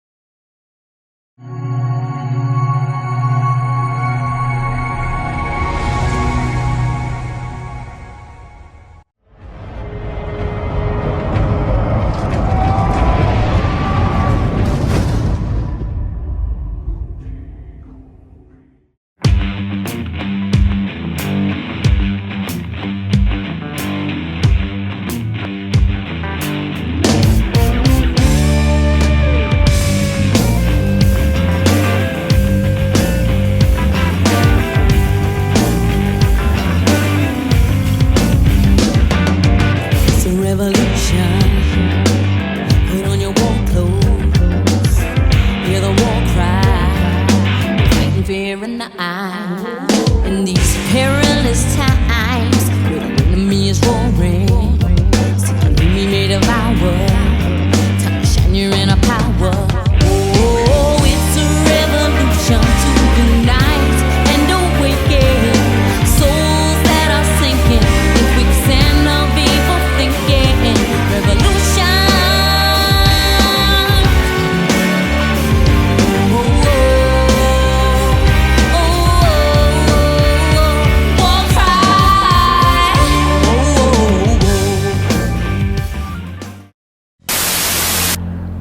in these perilous times, where the enemy is roaring, seeking me made of our time to shine your inner power. Oh, it's a revolution to unite and awaken souls that are sinking in quicksand of evil thinking. Revolution.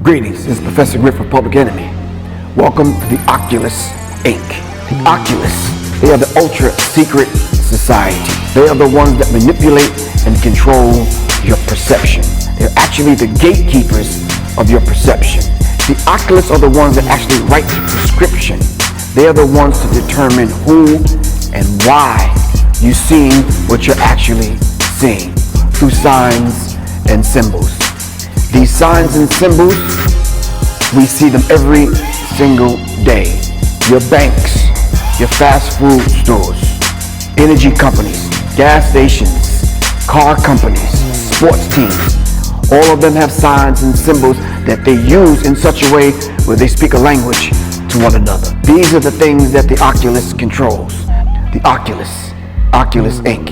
Greetings, this is Professor Griff of Public Enemy. Welcome to the Oculus Inc. The Oculus, they are the ultra secret society. They are the ones that manipulate and control your perception. They're actually the gatekeepers of your perception. The Oculus are the ones that actually write the prescription. They are the ones to determine who and why you're seeing what you're actually seeing through signs and symbols. These signs and symbols, we see them every single day. Your banks, your fast food stores, energy companies, gas stations, car companies, sports teams, all of them have signs and symbols that they use in such a way where they speak a language to one another. These are the things that the Oculus controls. The Oculus Inc.